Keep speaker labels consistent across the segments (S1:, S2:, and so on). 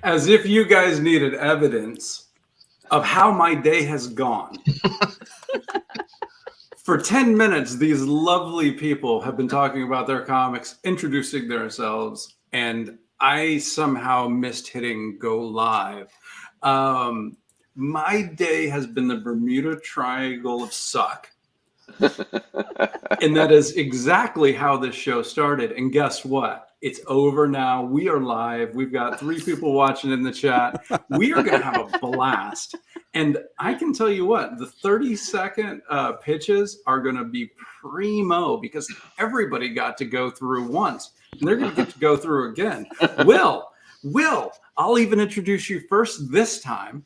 S1: As if you guys needed evidence of how my day has gone. For 10 minutes, these lovely people have been talking about their comics, introducing themselves, and I somehow missed hitting go live. My day has been the Bermuda Triangle of suck. And that is exactly how this show started. And guess what? It's over now. We are live. We've got 3 people watching in the chat. We are going to have a blast. And I can tell you what, the 30-second pitches are going to be primo because everybody got to go through once. And they're going to get to go through again. Will, I'll even introduce you first this time.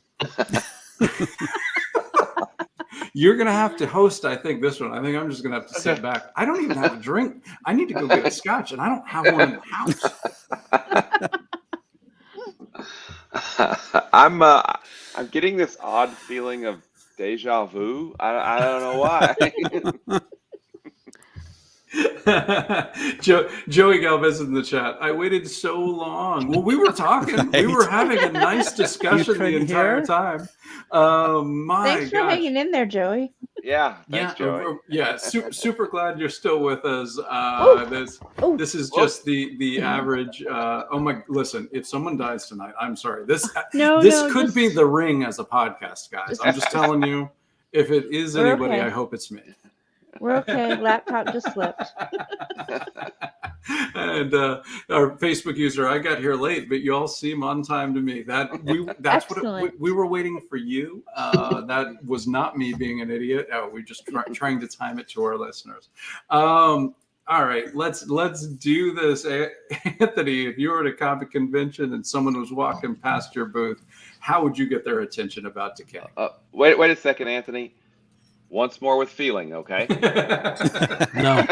S1: You're going to have to host, I think, this one. I think I'm just going to have to sit back. I don't even have a drink. I need to go get a scotch, and I don't have one in the
S2: house. I'm getting this odd feeling of deja vu. I don't know why.
S1: Joey Galvez in the chat. I waited so long. Well, we were talking. Right. We were having a nice discussion the entire time.
S3: Thanks for hanging in there, Joey.
S2: Yeah, thanks, Joey.
S1: Yeah, super glad you're still with us. This is just the average. Listen, if someone dies tonight, I'm sorry. This could be The Ring as a podcast, guys. I'm just telling you. If it is anybody, okay. I hope it's me.
S3: We're okay. Laptop just slipped.
S1: And our Facebook user, I got here late, but you all seem on time to me. That's excellent. What we were waiting for you. That was not me being an idiot. We're just trying to time it to our listeners. All right, let's do this. Anthony, if you were at a comic convention and someone was walking past your booth, how would you get their attention about Decay?
S2: Wait a second, Anthony. Once more with feeling, okay?
S4: No,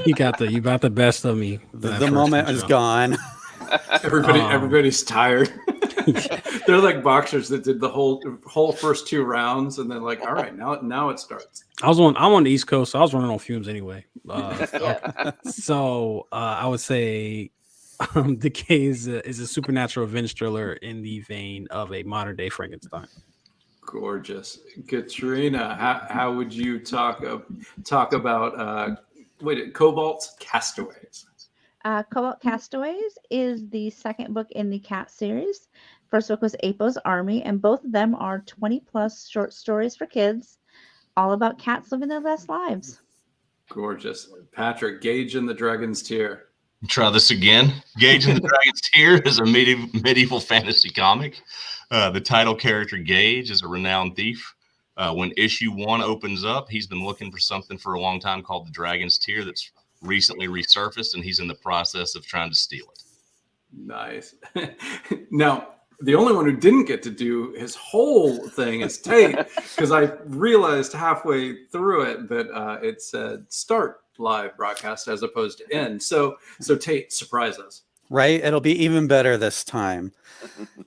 S4: you got the best of me.
S5: The moment is gone.
S1: Everybody's tired. They're like boxers that did the whole first 2 rounds, and then like, all right, now it starts.
S4: I'm on the East Coast, so I was running on fumes anyway. So I would say Decay is a supernatural revenge thriller in the vein of a modern day Frankenstein.
S1: Gorgeous. Katrina, how would you talk about Cobalt's Castaways?
S3: Cobalt Castaways is the second book in the Cat series. First book was Apo's Army, and both of them are 20+ short stories for kids, all about cats living their best lives.
S1: Gorgeous. Patrick, Gage and the Dragon's Tear.
S6: Try this again. Gage and the Dragon's Tear is a medieval fantasy comic. The title character, Gage, is a renowned thief. When issue 1 opens up, he's been looking for something for a long time called the Dragon's Tear that's recently resurfaced, and he's in the process of trying to steal it. Nice.
S1: Now, the only one who didn't get to do his whole thing is Tate, because I realized halfway through it that it said start live broadcast as opposed to end. So Tate, surprise us.
S5: Right? It'll be even better this time.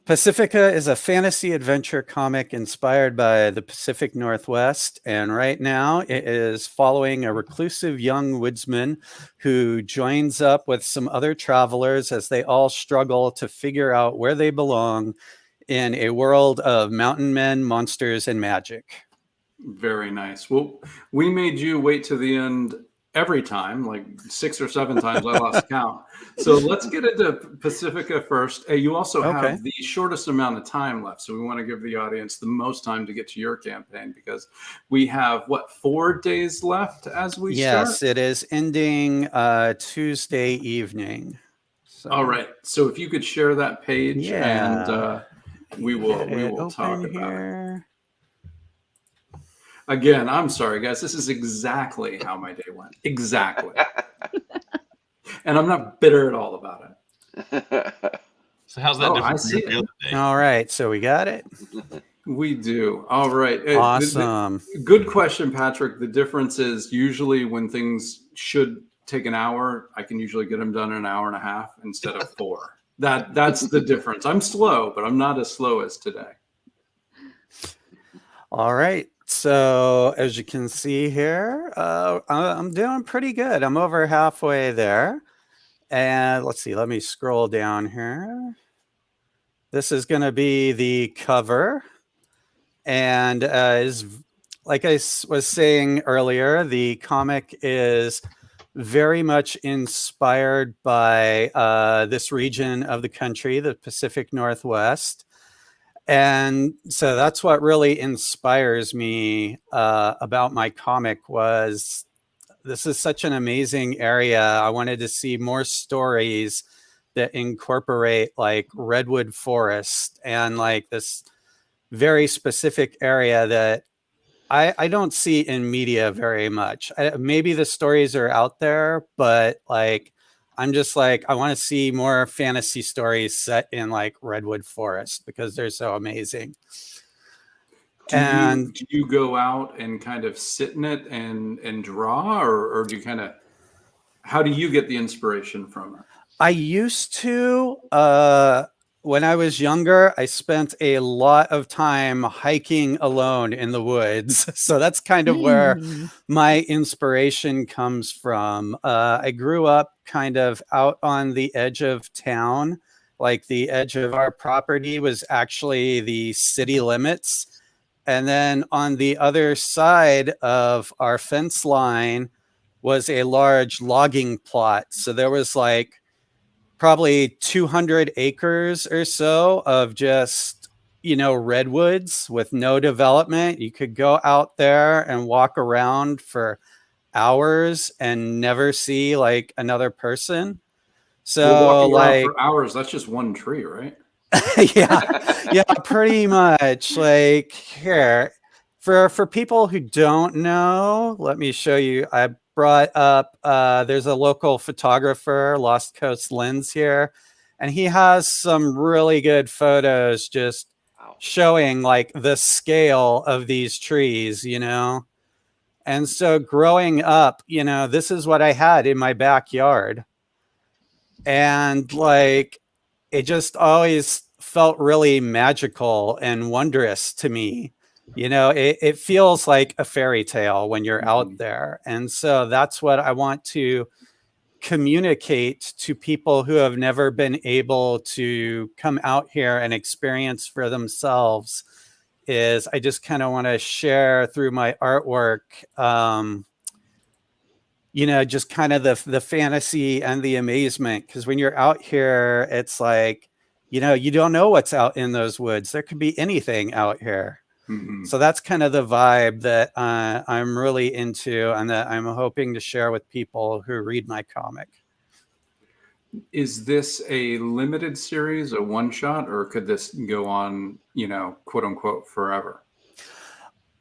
S5: Pacifica is a fantasy adventure comic inspired by the Pacific Northwest. And right now it is following a reclusive young woodsman who joins up with some other travelers as they all struggle to figure out where they belong in a world of mountain men, monsters, and magic.
S1: Very nice. Well, we made you wait to the end every time, like 6 or 7 times. I lost count. So let's get into Pacifica first. You also have the shortest amount of time left. So we want to give the audience the most time to get to your campaign because we have, 4 days left as we start?
S5: Yes, it is ending Tuesday evening. So.
S1: All right. So if you could share that page and we will talk about it. Again, I'm sorry, guys. This is exactly how my day went. Exactly. And I'm not bitter at all about
S6: it. So how's that different from the other day?
S5: All right. So we got it.
S1: We do. All right.
S5: Awesome.
S1: Good question, Patrick. The difference is usually when things should take an hour, I can usually get them done in an hour and a half instead of 4. That's the difference. I'm slow, but I'm not as slow as today.
S5: All right. So as you can see here, I'm doing pretty good. I'm over halfway there. And let's see, let me scroll down here. this is going to be the cover. And is, like I was saying earlier, the comic is very much inspired by this region of the country, the Pacific Northwest. And so that's what really inspires me about my comic. Was this is such an amazing area. I wanted to see more stories that incorporate like redwood forest and like this very specific area that I don't see in media very much. Maybe the stories are out there, but like I'm just like, I want to see more fantasy stories set in like redwood forest because they're so amazing.
S1: Do you go out and kind of sit in it and draw, or do you kind of, how do you get the inspiration from it?
S5: I used to, when I was younger, I spent a lot of time hiking alone in the woods. So that's kind of where my inspiration comes from. I grew up kind of out on the edge of town. Like the edge of our property was actually the city limits. And then on the other side of our fence line was a large logging plot. So there was like probably 200 acres or so of just, redwoods with no development. You could go out there and walk around for hours and never see like another person. So
S1: walking around
S5: like
S1: for hours, that's just one tree, right?
S5: yeah, pretty much. Like here, for people who don't know, let me show you. I brought up, there's a local photographer, Lost Coast Lens here, and he has some really good photos just showing like the scale of these trees, And so growing up, this is what I had in my backyard. And like, it just always felt really magical and wondrous to me. It feels like a fairy tale when you're out there. And so that's what I want to communicate to people who have never been able to come out here and experience for themselves. Is I just kind of want to share through my artwork, just kind of the fantasy and the amazement. Because when you're out here, it's like, you don't know what's out in those woods. There could be anything out here. Mm-hmm. So that's kind of the vibe that I'm really into and that I'm hoping to share with people who read my comic.
S1: Is this a limited series, a one shot, or could this go on, quote unquote, forever?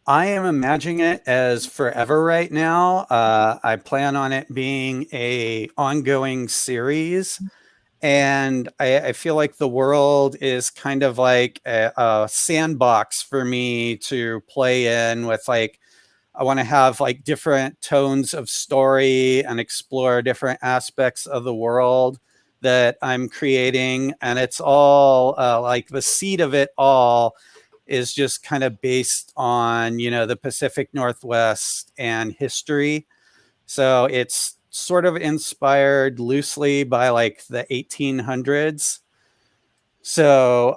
S5: I am imagining it as forever right now. I plan on it being a ongoing series. And I feel like the world is kind of like a sandbox for me to play in with. Like, I want to have like different tones of story and explore different aspects of the world that I'm creating. And it's all like the seed of it all is just kind of based on, the Pacific Northwest and history. So it's sort of inspired loosely by like the 1800s. So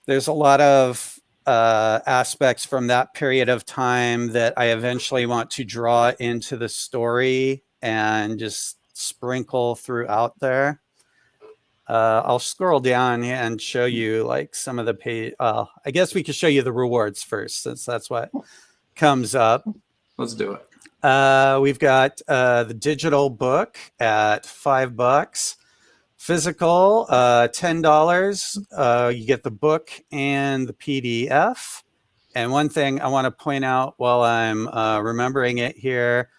S5: there's a lot of aspects from that period of time that I eventually want to draw into the story and just sprinkle throughout there. I'll scroll down and show you like some of the page. I guess we could show you the rewards first, since that's what comes up.
S1: Let's do it.
S5: We've got the digital book at $5, physical $10. You get the book and the PDF. And one thing I want to point out while I'm remembering it here,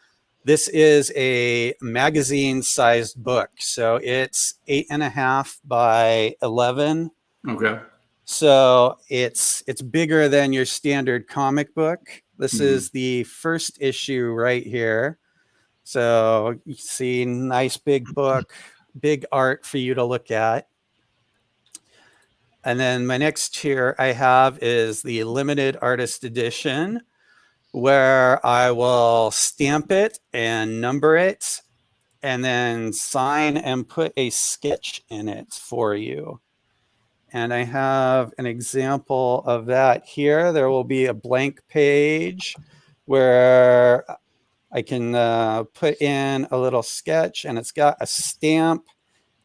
S5: this is a magazine-sized book, so it's 8.5 by 11.
S1: Okay.
S5: So it's bigger than your standard comic book. This is the first issue right here. So you see, nice big book, big art for you to look at. And then my next here I have is the limited artist edition, where I will stamp it and number it and then sign and put a sketch in it for you. And I have an example of that here. There will be a blank page where I can put in a little sketch, and it's got a stamp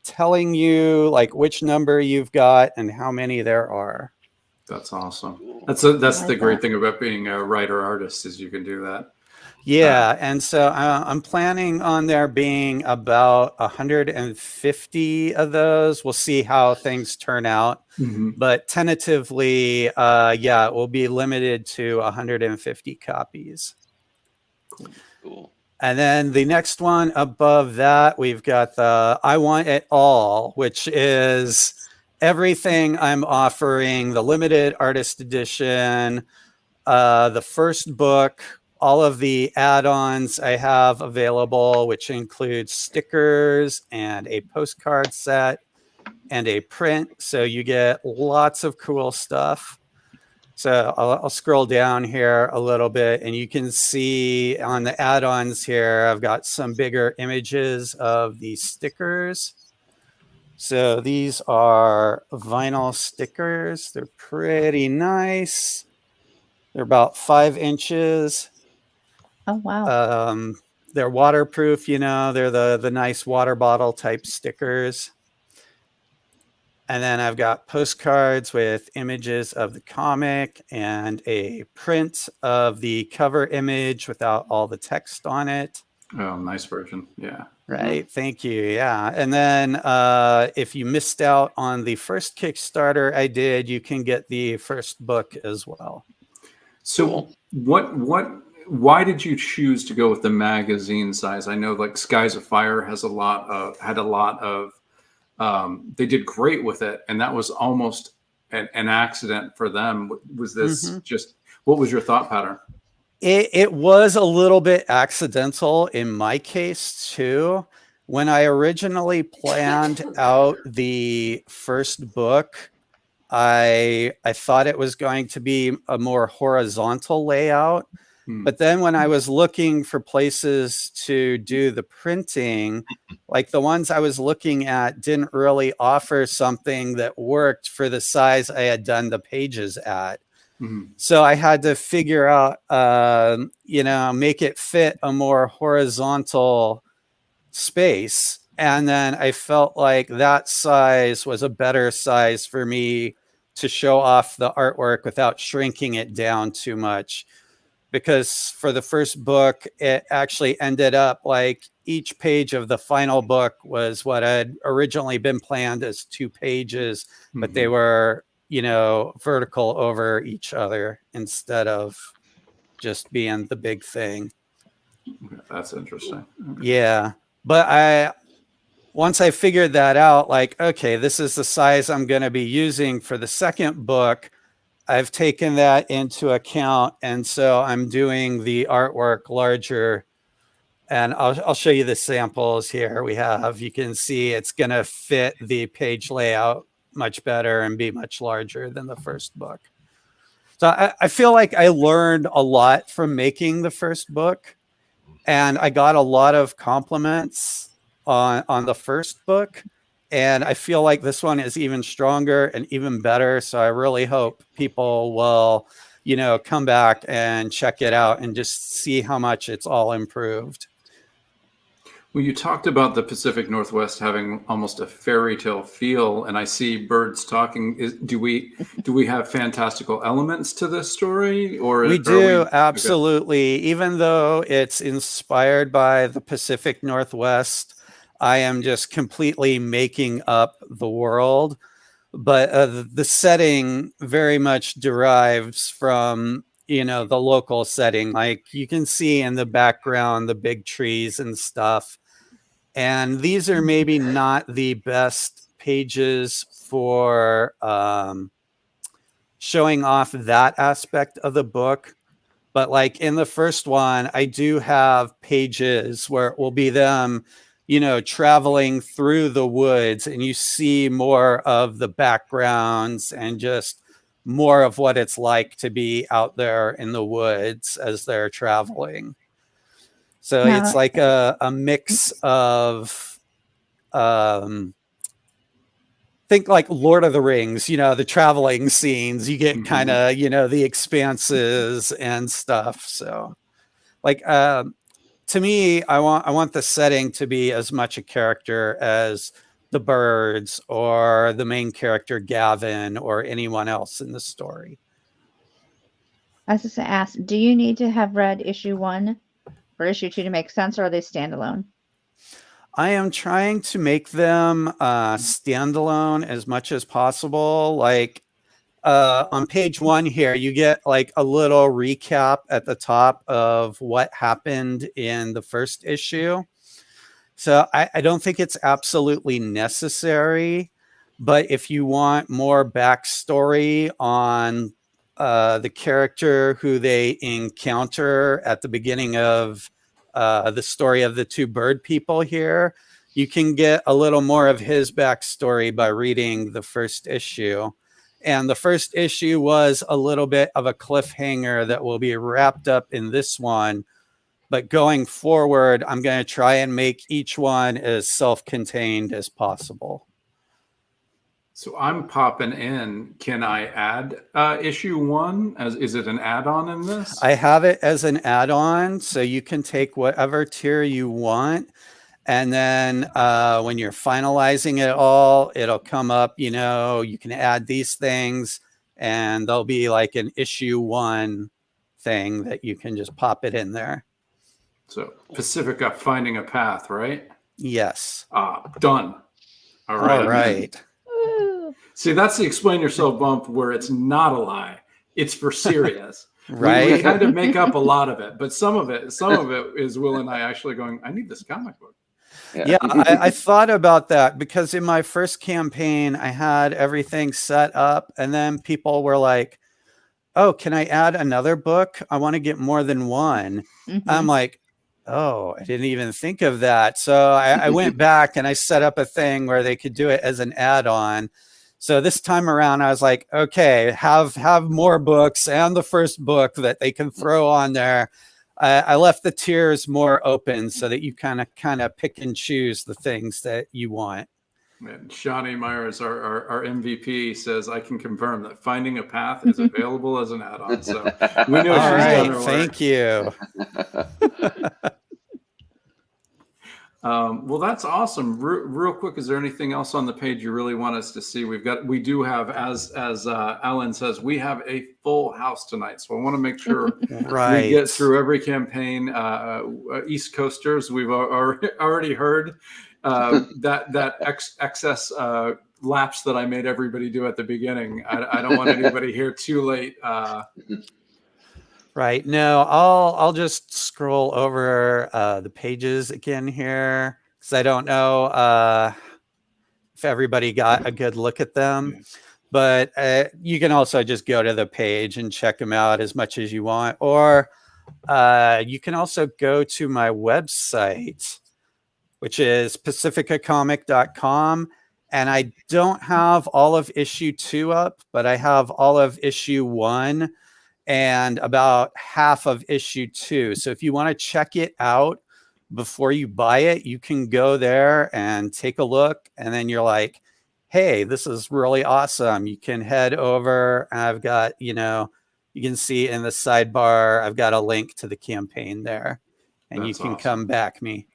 S5: telling you like which number you've got and how many there are.
S1: That's awesome.
S2: Cool.
S1: That's
S3: like
S1: the great
S3: that.
S1: thing about being a writer artist is you can do that.
S5: Yeah, and so I'm planning on there being about 150 of those. We'll see how things turn out, but tentatively, yeah, it will be limited to 150 copies.
S2: Cool.
S5: And then the next one above that, we've got the I Want It All, which is everything I'm offering, the limited artist edition, the first book, all of the add-ons I have available, which includes stickers and a postcard set and a print. So you get lots of cool stuff. So I'll scroll down here a little bit, and you can see on the add-ons here, I've got some bigger images of the stickers. So these are vinyl stickers. They're pretty nice. They're about 5 inches.
S3: Oh, wow.
S5: They're waterproof, you know, they're the nice water bottle type stickers. And then I've got postcards with images of the comic and a print of the cover image without all the text on it.
S1: Oh, nice version. Yeah.
S5: Right. Thank you. Yeah. And then if you missed out on the first Kickstarter I did, you can get the first book as well.
S1: So why did you choose to go with the magazine size? I know like Skies of Fire had a lot of they did great with it, and that was almost an accident for them. Was this just, what was your thought pattern?
S5: It was a little bit accidental in my case too. When I originally planned out the first book, I thought it was going to be a more horizontal layout. But then when I was looking for places to do the printing, like the ones I was looking at didn't really offer something that worked for the size I had done the pages at. So I had to figure out, make it fit a more horizontal space. And then I felt like that size was a better size for me to show off the artwork without shrinking it down too much. Because for the first book, it actually ended up like each page of the final book was what had originally been planned as 2 pages, but they were, vertical over each other instead of just being the big thing.
S1: That's interesting.
S5: Yeah. But once I figured that out, like, okay, this is the size I'm going to be using for the second book, I've taken that into account. And so I'm doing the artwork larger. And I'll show you the samples here we have. You can see it's going to fit the page layout much better and be much larger than the first book. So I feel like I learned a lot from making the first book. And I got a lot of compliments on the first book. And I feel like this one is even stronger and even better. So I really hope people will, come back and check it out and just see how much it's all improved.
S1: Well, you talked about the Pacific Northwest having almost a fairy tale feel, and I see birds talking. Do we have fantastical elements to this story, or
S5: we do? Absolutely. Okay. Even though it's inspired by the Pacific Northwest, I am just completely making up the world, but the setting very much derives from, the local setting. Like you can see in the background, the big trees and stuff. And these are maybe not the best pages for showing off that aspect of the book. But like in the first one, I do have pages where it will be them traveling through the woods, and you see more of the backgrounds and just more of what it's like to be out there in the woods as they're traveling. So it's like a mix of things think like Lord of the Rings, the traveling scenes, you get kind of, the expanses and stuff. So like, to me, I want the setting to be as much a character as the birds or the main character, Gavin, or anyone else in the story.
S3: I was just going to ask, do you need to have read issue 1 for issue 2 to make sense, or are they standalone?
S5: I am trying to make them standalone as much as possible. Like on page 1 here, you get like a little recap at the top of what happened in the first issue. So I don't think it's absolutely necessary, but if you want more backstory on the character who they encounter at the beginning of the story of the 2 bird people here, you can get a little more of his backstory by reading the first issue. And the first issue was a little bit of a cliffhanger that will be wrapped up in this one. But going forward, I'm going to try and make each one as self-contained as possible.
S1: So I'm popping in. Can I add issue 1? Is it an add-on in this?
S5: I have it as an add-on, so you can take whatever tier you want. And then when you're finalizing it all, it'll come up, you can add these things, and there'll be like an issue 1 thing that you can just pop it in there.
S1: So Pacifica Finding a Path, right?
S5: Yes.
S1: Done. All right.
S5: All right.
S3: Woo!
S1: See, that's the explain yourself bump where it's not a lie. It's for serious.
S5: Right.
S1: We kind of make up a lot of it, but some of it is Will and I actually going, I need this comic book.
S5: Yeah, I thought about that because in my first campaign, I had everything set up, and then people were like, oh, can I add another book? I want to get more than one.
S3: Mhm.
S5: I'm like, oh, I didn't even think of that. So I went back and I set up a thing where they could do it as an add-on. So this time around, I was like, okay, have more books and the first book that they can throw on there. I left the tiers more open so that you kind of pick and choose the things that you want.
S1: And Shawnee Myers, our MVP, says, I can confirm that Finding a Path is available as an add-on. So we know
S5: All
S1: she's
S5: right,
S1: done her work.
S5: thank you.
S1: Well, that's awesome. Real quick, is there anything else on the page you really want us to see? We do have, as Alan says, we have a full house tonight. So I want to make sure
S5: Right.
S1: we get through every campaign. East Coasters, we've already heard that excess laps that I made everybody do at the beginning. I don't want anybody here too late.
S5: Right. No, I'll just scroll over the pages again here because I don't know if everybody got a good look at them. But you can also just go to the page and check them out as much as you want. Or you can also go to my website, which is pacificacomic.com. And I don't have all of issue 2 up, but I have all of issue 1 and about half of issue 2. So if you want to check it out before you buy it, you can go there and take a look. And then you're like, hey, this is really awesome. You can head over. I've got, you can see in the sidebar, I've got a link to the campaign there. And
S1: That's
S5: you can
S1: awesome.
S5: come back me.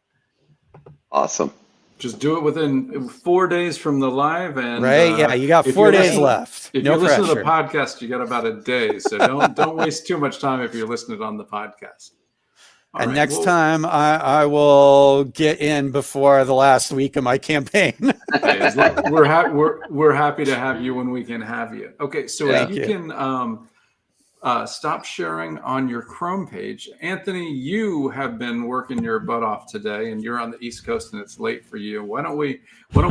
S2: Awesome.
S1: Just do it within 4 days from the live, and
S5: Right? Yeah, you got
S1: if
S5: 4
S1: you're
S5: days
S1: listening-
S5: left.
S1: If
S5: No
S1: you listen to the
S5: pressure.
S1: podcast, you got about a day. So don't waste too much time if you're listening on the podcast. All
S5: And
S1: right,
S5: next
S1: well,
S5: time I will get in before the last week of my campaign.
S1: hey, we're happy to have you when we can have you. Okay, so
S5: Thank
S1: if you
S5: you.
S1: can stop sharing on your Chrome page. Anthony, you have been working your butt off today, and you're on the East Coast, and it's late for you. Why don't we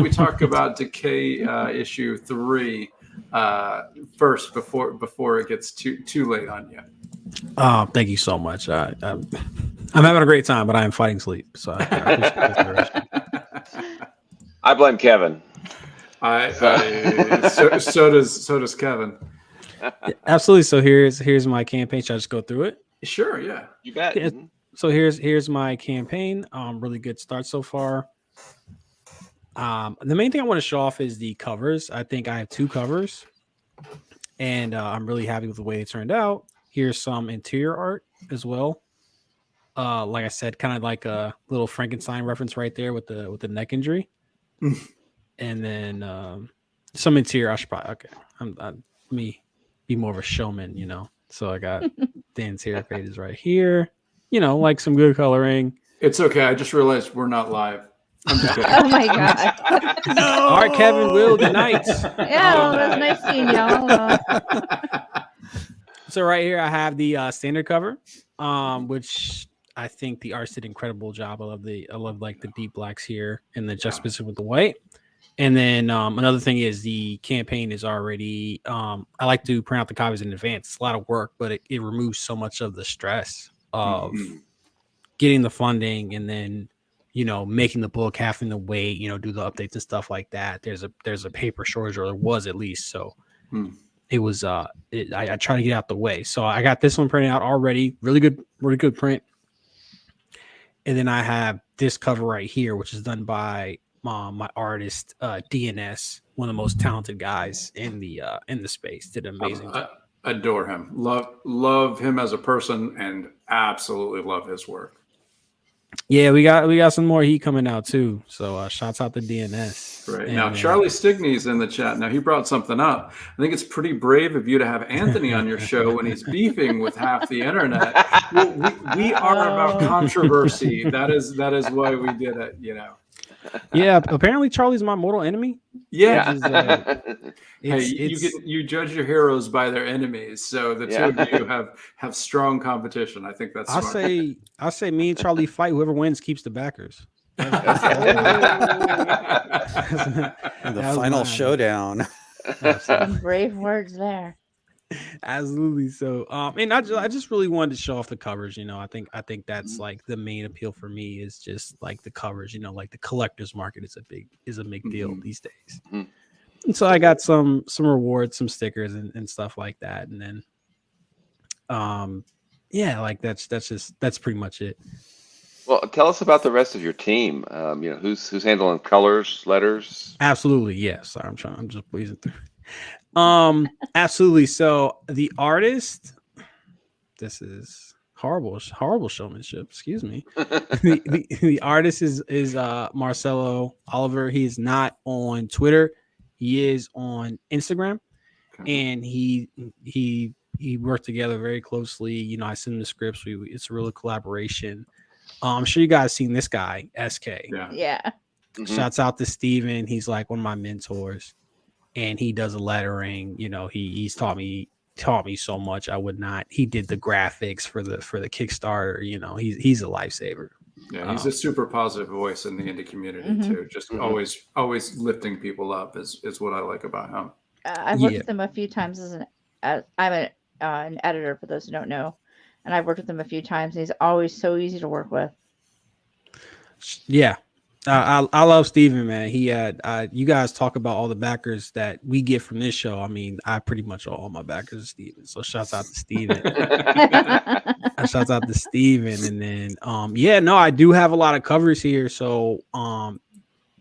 S1: talk about Decay issue 3 first before it gets too late on you?
S4: Thank you so much. I'm having a great time, but I am fighting sleep. So I appreciate the consideration.
S2: I blame Kevin.
S1: So does Kevin.
S4: Absolutely. So here's my campaign. Should I just go through it?
S1: Sure, yeah.
S2: You bet.
S4: Yeah. So here's my campaign. Really good start so far. The main thing I want to show off is the covers. I think I have 2 covers, and I'm really happy with the way it turned out. Here's some interior art as well. Like I said, kind of like a little Frankenstein reference right there with the neck injury, and then some interior. I should probably let me be more of a showman, you know. So I got the interior pages right here. You know, like some good coloring.
S1: It's okay. I just realized we're not live. I'm just kidding.
S3: Oh my god.
S4: No. All right, Kevin, Will, good night.
S3: Yeah, well, that's nice seeing y'all.
S4: So right here, I have the standard cover, which I think the artist did an incredible job. I love like the deep blacks here and the juxtaposition with the white. And then another thing is the campaign is already. I like to print out the copies in advance. It's a lot of work, but it removes so much of the stress of getting the funding and then, you know, making the book, having to wait, you know, do the updates and stuff like that. There's a paper shortage, or there was at least. So it was I try to get out the way. So I got this one printed out already. Really good print. And then I have this cover right here, which is done by my artist DNS, one of the most talented guys in the space. Did an amazing job.
S1: Adore him. Love him as a person, and absolutely love his work.
S4: Yeah, we got some more heat coming out too. So shouts out to DNS.
S1: Right.
S4: And,
S1: Now Charlie Stigney's in the chat. Now he brought something up. I think it's pretty brave of you to have Anthony on your show when he's beefing with half the internet. We are about controversy. That is why we did it, you know.
S4: Yeah, apparently Charlie's my mortal enemy.
S1: Yeah.
S4: Which is,
S1: Hey, you judge your heroes by their enemies. So the two of you have strong competition. I think that's smart.
S4: I say me and Charlie fight. Whoever wins keeps the backers.
S5: And the final showdown.
S3: Some brave words there.
S4: Absolutely. So and I just really wanted to show off the covers, you know. I think that's like the main appeal for me is just like the covers, you know, like the collector's market is a big deal these days. And so I got some rewards, some stickers and stuff like that. And then like that's pretty much it.
S2: Well, tell us about the rest of your team. You know, who's handling colors, letters?
S4: Absolutely. Yeah. Sorry, I'm just pleasing through. Absolutely. So the artist, this is horrible showmanship. Excuse me. the artist is Marcelo Oliver. He is not on Twitter. He is on Instagram, and he worked together very closely. You know, I send him the scripts. It's a real collaboration. I'm sure you guys seen this guy, SK.
S3: Yeah.
S4: Shouts out to Steven. He's like one of my mentors. And he does a lettering, you know, he's taught me so much. I would not. He did the graphics for the Kickstarter, you know, he's a lifesaver.
S1: Yeah, he's a super positive voice in the indie community too. Just always lifting people up is what I like about him.
S3: I've worked with him a few times I'm an editor for those who don't know, and I've worked with him a few times. And he's always so easy to work with.
S4: Yeah. I love Steven, man. He had you guys talk about all the backers that we get from this show. I mean, I pretty much all my backers are Steven. So shouts out to Steven. Shouts out to Steven. And then I do have a lot of covers here. So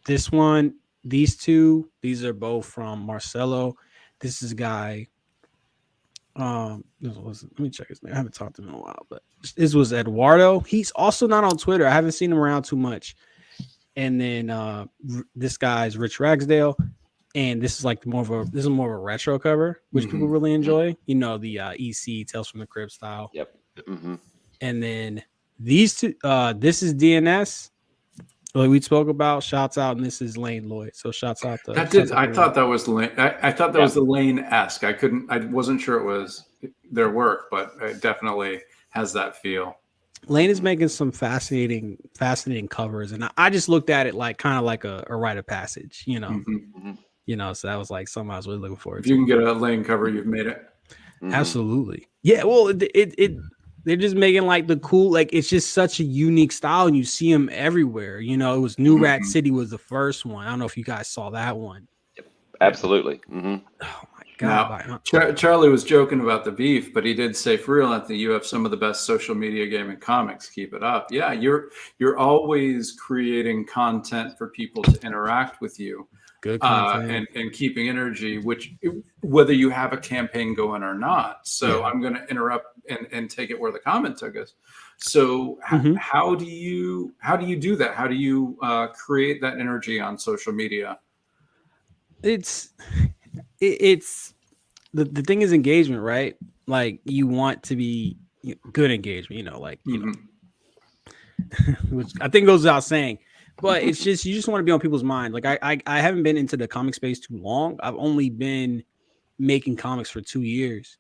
S4: this one, these two, these are both from Marcelo. This is a guy. Let me check his name. I haven't talked to him in a while, but this was Eduardo. He's also not on Twitter. I haven't seen him around too much. And then this guy's Rich Ragsdale, and this is like more of a retro cover, which people really enjoy. You know, the EC Tales from the Crypt style.
S2: Yep.
S4: And then these two, this is DNS, like we spoke about. Shouts out, and this is Lane Lloyd. So shouts out to
S1: I thought that was Lane. I thought that was the Lane-esque. I wasn't sure it was their work, but it definitely has that feel.
S4: Lane is making some fascinating covers, and I just looked at it like kind of like a rite of passage, you know. You know, so that was like something I was really looking forward to.
S1: If you can get a Lane cover, you've made it.
S4: Absolutely. Yeah, well, it they're just making like the cool, like it's just such a unique style, and you see them everywhere. You know, it was New Rat City was the first one. I don't know if you guys saw that one.
S2: Yep. Absolutely.
S4: Oh my God,
S1: Charlie was joking about the beef, but he did say, for real, Anthony, you have some of the best social media gaming comics. Keep it up. Yeah, you're always creating content for people to interact with you.
S4: good content.
S1: And keeping energy, which whether you have a campaign going or not. So I'm going to interrupt and take it where the comment took us. So how do you do that? How do you create that energy on social media?
S4: It's the thing is engagement, right? Like you want to be good engagement, you know, which I think goes without saying. But it's just you just want to be on people's mind. Like I haven't been into the comic space too long. I've only been making comics for 2 years,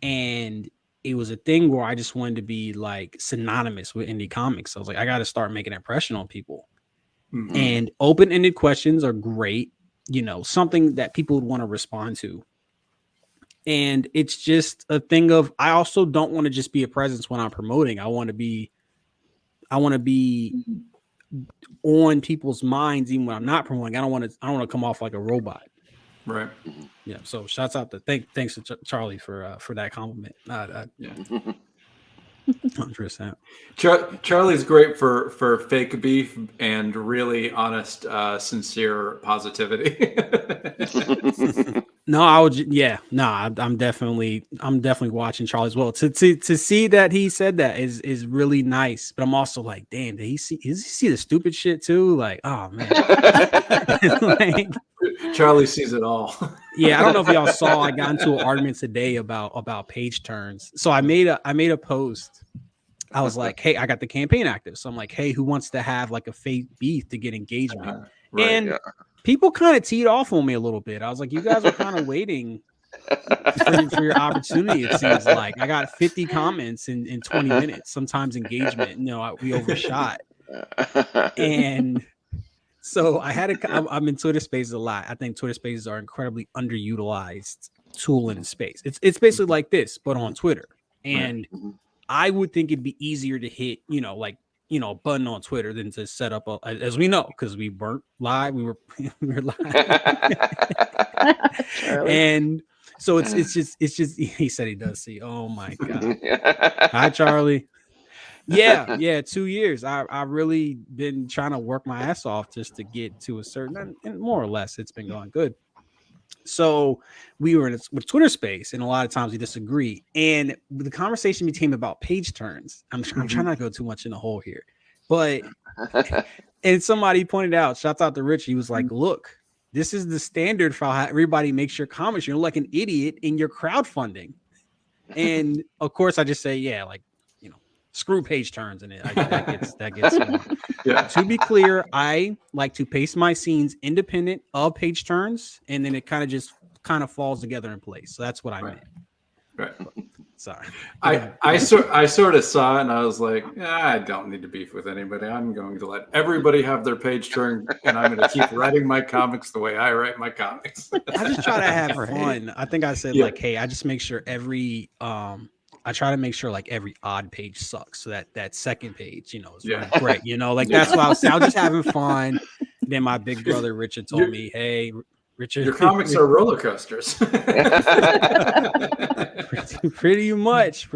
S4: and it was a thing where I just wanted to be like synonymous with indie comics. I was like, I got to start making an impression on people. And open-ended questions are great, something that people would want to respond to. And it's just a thing of I also don't want to just be a presence when I'm promoting. I want to be on people's minds even when I'm not promoting. I don't want to come off like a robot.
S1: Right.
S4: Yeah. So shouts out to thanks to Charlie for that compliment. Yeah. 100%.
S1: Charlie's great for fake beef and really honest, sincere positivity.
S4: No, I'm definitely watching Charlie as well. To see that he said that is really nice. But I'm also like, damn, did he see the stupid shit too? Like, oh man. Like,
S1: Charlie sees it all.
S4: Yeah, I don't know if y'all saw. I got into an argument today about page turns. So I made a post. I was like, hey, I got the campaign active. So I'm like, hey, who wants to have like a fake beef to get engagement? And people kind of teed off on me a little bit. I was like, you guys are kind of waiting for your opportunity. It seems like I got 50 comments in 20 minutes, sometimes engagement. We overshot. And so I'm in Twitter Spaces a lot. I think Twitter Spaces are incredibly underutilized tool in the space. It's basically like this, but on Twitter. And I would think it'd be easier to hit, a button on Twitter than to set up as we know, because we weren't live. We were live. And so it's just he said he does see. Oh my God. Hi, Charlie. Yeah, 2 years. I really been trying to work my ass off just to get to a certain, and more or less it's been going good. So we were in a Twitter space, and a lot of times we disagree. And the conversation became about page turns. I'm trying not to go too much in the hole here, but and somebody pointed out, shouts out to Rich. He was like, "Look, this is the standard for how everybody makes your comments. You're like an idiot in your crowdfunding." And of course, I just say, "Yeah, like screw page turns in it." That gets. Yeah. To be clear, I like to pace my scenes independent of page turns, and then it kind of falls together in place. So that's what I meant.
S1: Right.
S4: Sorry.
S1: I sort of saw it, and I was like, I don't need to beef with anybody. I'm going to let everybody have their page turn, and I'm going to keep writing my comics the way I write my comics.
S4: I just try to have fun. I think I said hey, I just make sure I try to make sure like every odd page sucks, so that second page, is really great. That's why I was just having fun. Then my big brother Richard told me, "Hey, Richard,
S1: your comics are roller coasters."
S4: pretty much.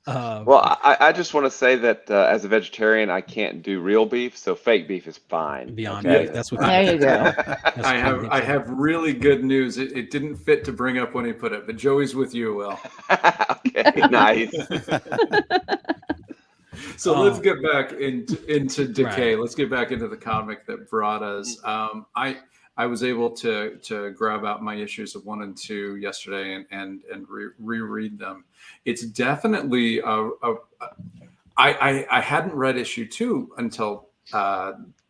S2: Well, I just want to say that as a vegetarian, I can't do real beef, so fake beef is fine.
S4: Beyond beef, that's what.
S3: There you go.
S1: I have really good news. It didn't fit to bring up when he put it, but Joey's with you, Will.
S2: Okay, nice.
S1: So let's get back into Decay. Right. Let's get back into the comic that brought us. I was able to grab out my issues of 1 and 2 yesterday and reread them. It's definitely I hadn't read issue 2 until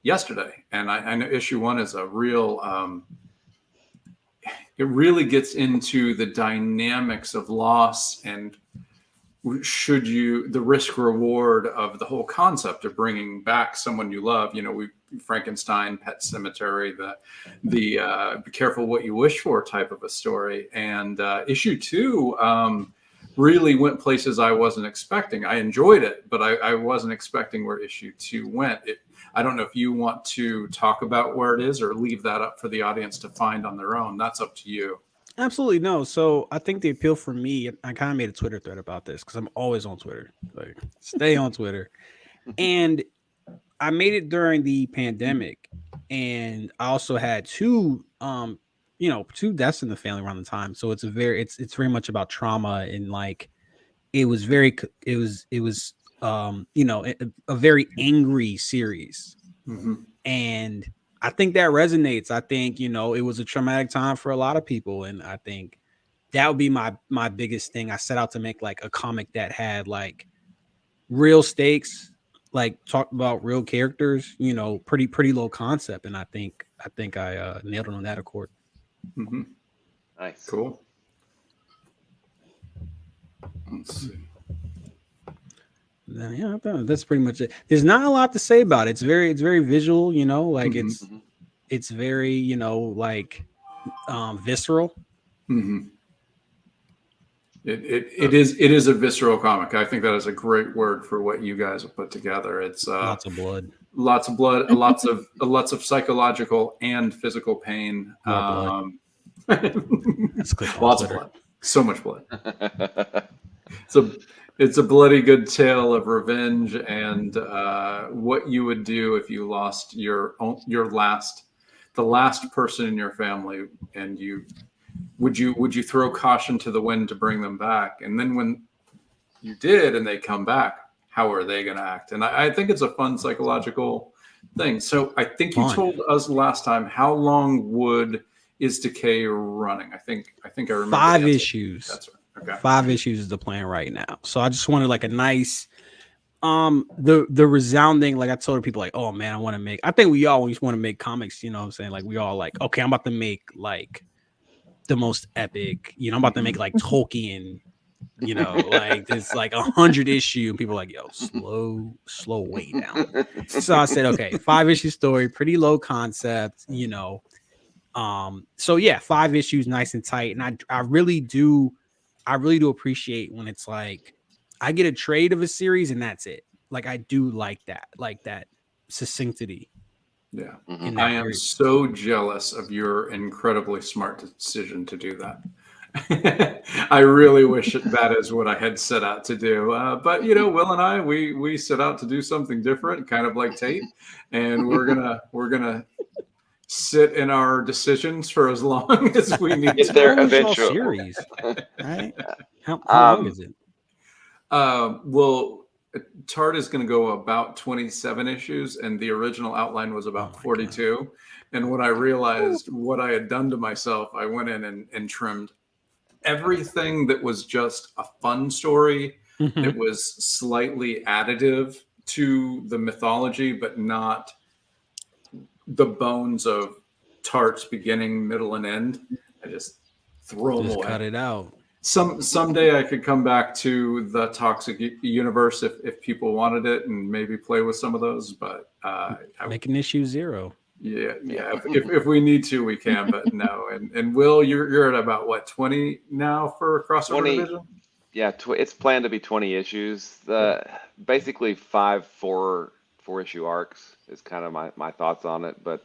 S1: yesterday, and I know issue 1 is a real. It really gets into the dynamics of loss and the risk reward of the whole concept of bringing back someone you love. Frankenstein, Pet Cemetery, the be careful what you wish for type of a story. And issue 2 really went places I wasn't expecting. I enjoyed it, but I wasn't expecting where issue 2 went. I don't know if you want to talk about where it is or leave that up for the audience to find on their own. That's up to you.
S4: Absolutely no. So I think the appeal for me, I kind of made a Twitter thread about this because I'm always on Twitter. Like, stay on Twitter. And I made it during the pandemic, and I also had two deaths in the family around the time. So it's very much about trauma, and like it was a very angry series.
S1: Mhm.
S4: And I think that resonates. I think, it was a traumatic time for a lot of people. And I think that would be my biggest thing. I set out to make like a comic that had like real stakes, like talk about real characters, pretty low concept. And I think I nailed it on that accord.
S1: Mhm.
S2: Nice.
S1: Cool. Let's see.
S4: Yeah, that's pretty much it. There's not a lot to say about it. It's very visual, like
S1: Mhm.
S4: it's very, visceral.
S1: Mhm. It is a visceral comic. I think that is a great word for what you guys have put together. It's
S4: Lots of blood.
S1: lots of blood, lots of psychological and physical pain.
S4: More blood. Let's click on
S1: Lots of
S4: Twitter.
S1: blood. So much blood. It's a bloody good tale of revenge and what you would do if you lost the last person in your family, and would you throw caution to the wind to bring them back? And then when you did and they come back, how are they going to act? And I think it's a fun psychological thing. So I think you told us last time, how long is Decay running? I think I remember
S4: 5 issues.
S1: That's right. Okay.
S4: 5 issues is the plan right now. So I just wanted like a nice the resounding, like I told people like, oh man, I think we always want to make comics, what I'm saying? Like we all like, okay, I'm about to make like the most epic, I'm about to make like Tolkien, like this like 100 issue, and people are like, yo, slow way down. So I said, okay, 5 issue story, pretty low concept, so yeah, 5 issues, nice and tight. And I really do appreciate when it's like I get a trade of a series and that's it. Like I do like that succinctity.
S1: Yeah.
S2: Mhm.
S1: I am so jealous of your incredibly smart decision to do that. I really wish that is what I had set out to do. But Will and I, we set out to do something different, kind of like Tate, and we're gonna sit in our decisions for as long as we need
S2: Get
S1: to.
S2: there
S4: How long is y'all
S2: eventually.
S4: series, right? How long is it?
S1: Well, Tart is going to go about 27 issues, and the original outline was about 42. God. And when I realized what I had done to myself, I went in and trimmed everything that was just a fun story, that was slightly additive to the mythology, but not the bones of Tart's beginning, middle, and end. I just throw them away.
S4: Cut it out.
S1: Someday I could come back to the Toxic Universe if people wanted it and maybe play with some of those, but
S4: make an issue 0.
S1: Yeah. If we need to, we can, but no. And Will, you're at about what, 20 now for Crossover
S2: 20,
S1: Division?
S2: Yeah, it's planned to be 20 issues. Basically 5 4-issue arcs is kind of my thoughts on it, but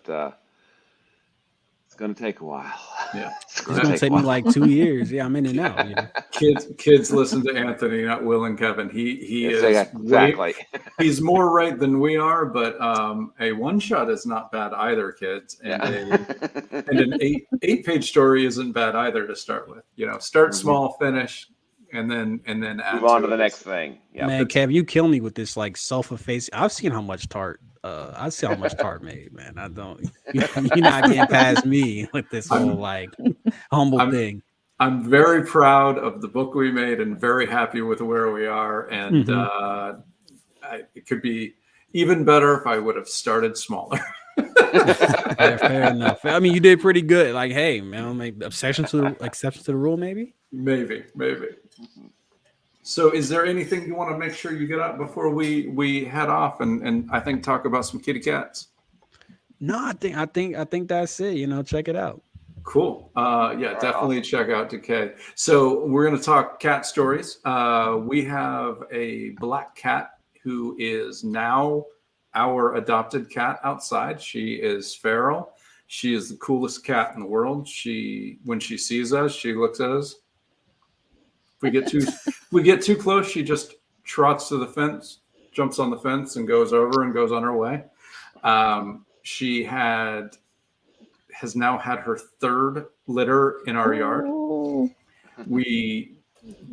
S2: it's going to take a while.
S1: Yeah,
S4: it's going to take me like 2 years. Yeah, I'm in and out.
S1: Kids listen to Anthony, not Will and Kevin. He is
S2: exactly.
S1: He's more right than we are, but a one shot is not bad either, kids. And an 8-page story isn't bad either to start with. Start small, finish, and then add
S2: move on to the next thing. Yeah,
S4: man, Kev, you kill me with this like self-effacing. I've seen how much Tart. I see how much Tart made, man. I don't. You're not getting past me with this whole like humble thing.
S1: I'm very proud of the book we made and very happy with where we are. And it could be even better if I would have started smaller.
S4: Fair enough. I mean, you did pretty good. Like, hey, man, make exception to the rule, maybe.
S1: Maybe. So is there anything you want to make sure you get out before we head off and I think talk about some kitty cats?
S4: No, I think that's it. Check it out.
S1: Cool. Definitely check out Decay. So we're going to talk cat stories. We have a black cat who is now our adopted cat outside. She is feral. She is the coolest cat in the world. When she sees us, she looks at us. If we get too close, she just trots to the fence, jumps on the fence, and goes over and goes on her way. She has now had her third litter in our yard.
S3: Ooh.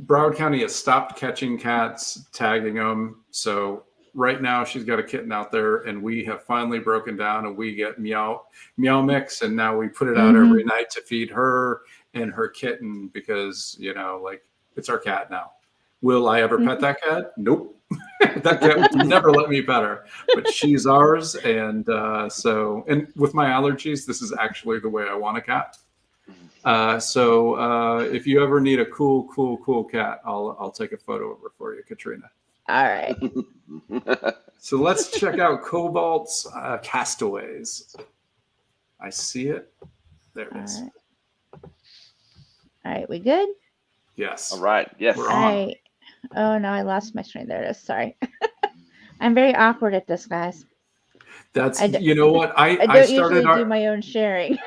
S1: Broward County has stopped catching cats, tagging them. So right now she's got a kitten out there, and we have finally broken down, and we get meow mix, and now we put it out every night to feed her and her kitten because, like, it's our cat now. Will I ever pet that cat? Nope. That cat would never let me pet her, but she's ours. And and with my allergies, this is actually the way I want a cat. So if you ever need a cool cat, I'll take a photo of her for you, Katrina.
S3: All right.
S1: So let's check out Cobalt's Castaways. I see it. There it is.
S3: All right, we good?
S1: Yes.
S2: All right. Yes.
S1: We're
S3: All
S1: on.
S3: right. Oh no, I lost my screen. There it is. Sorry. I'm very awkward at this, guys.
S1: You know what?
S3: I don't usually do my own sharing.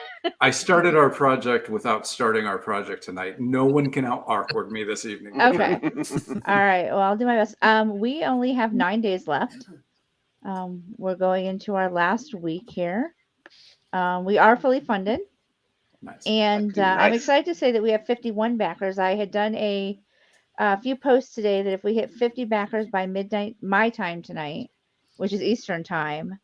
S1: I started our project without starting our project tonight. No one can out awkward me this evening.
S3: Okay. All right. Well, I'll do my best. We only have 9 days left. We're going into our last week here. We are fully funded.
S1: Nice.
S3: And I'm excited to say that we have 51 backers. I had done a few posts today that if we hit 50 backers by midnight, my time tonight, which is Eastern time,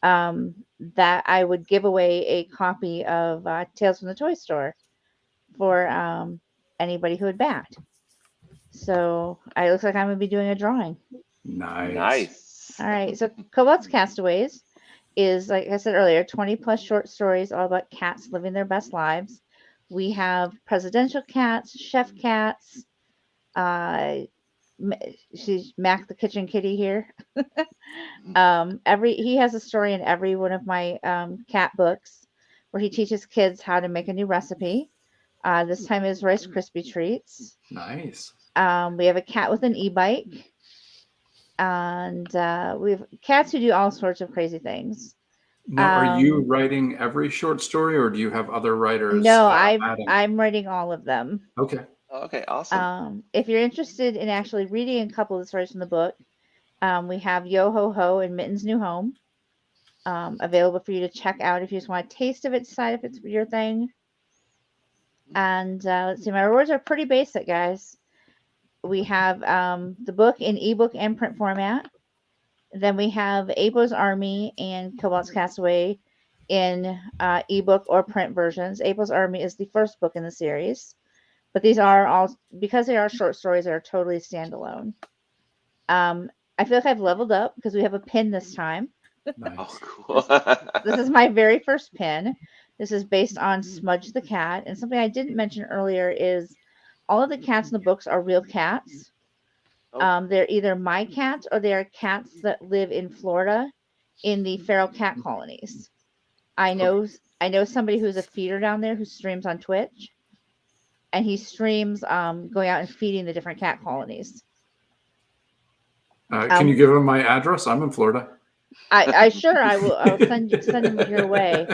S3: that I would give away a copy of Tales from the Toy Store for anybody who had backed. So it looks like I'm going to be doing a drawing.
S2: Nice.
S3: All right. So Cobalt's Castaways is, like I said earlier, 20 plus short stories all about cats living their best lives. We have presidential cats, chef cats. She's Mac the kitchen kitty here. He has a story in every one of my cat books where he teaches kids how to make a new recipe. This time is Rice Krispie treats.
S1: Nice.
S3: We have a cat with an e-bike. And we have cats who do all sorts of crazy things.
S1: Now, are you writing every short story, or do you have other writers?
S3: No, I'm writing all of them.
S1: Okay.
S2: Okay, awesome.
S3: If you're interested in actually reading a couple of the stories from the book, we have Yo Ho Ho and Mitten's New Home available for you to check out if you just want a taste of it, decide if it's your thing. And let's see, my rewards are pretty basic, guys. We have the book in ebook and print format. Then we have Apo's Army and Cobalt's Castaway in ebook or print versions. Apo's Army is the first book in the series, but these are all, because they are short stories, that are totally standalone. I feel like I've leveled up because we have a pin this time.
S1: Nice.
S2: Oh, cool.
S3: This is my very first pin. This is based on Smudge the Cat. And something I didn't mention earlier is all of the cats in the books are real cats. They're either my cats or they are cats that live in Florida in the feral cat colonies. I know somebody who's a feeder down there who streams on Twitch, and he streams going out and feeding the different cat colonies.
S1: Can you give him my address? I'm in Florida.
S3: I will. I'll send him your way.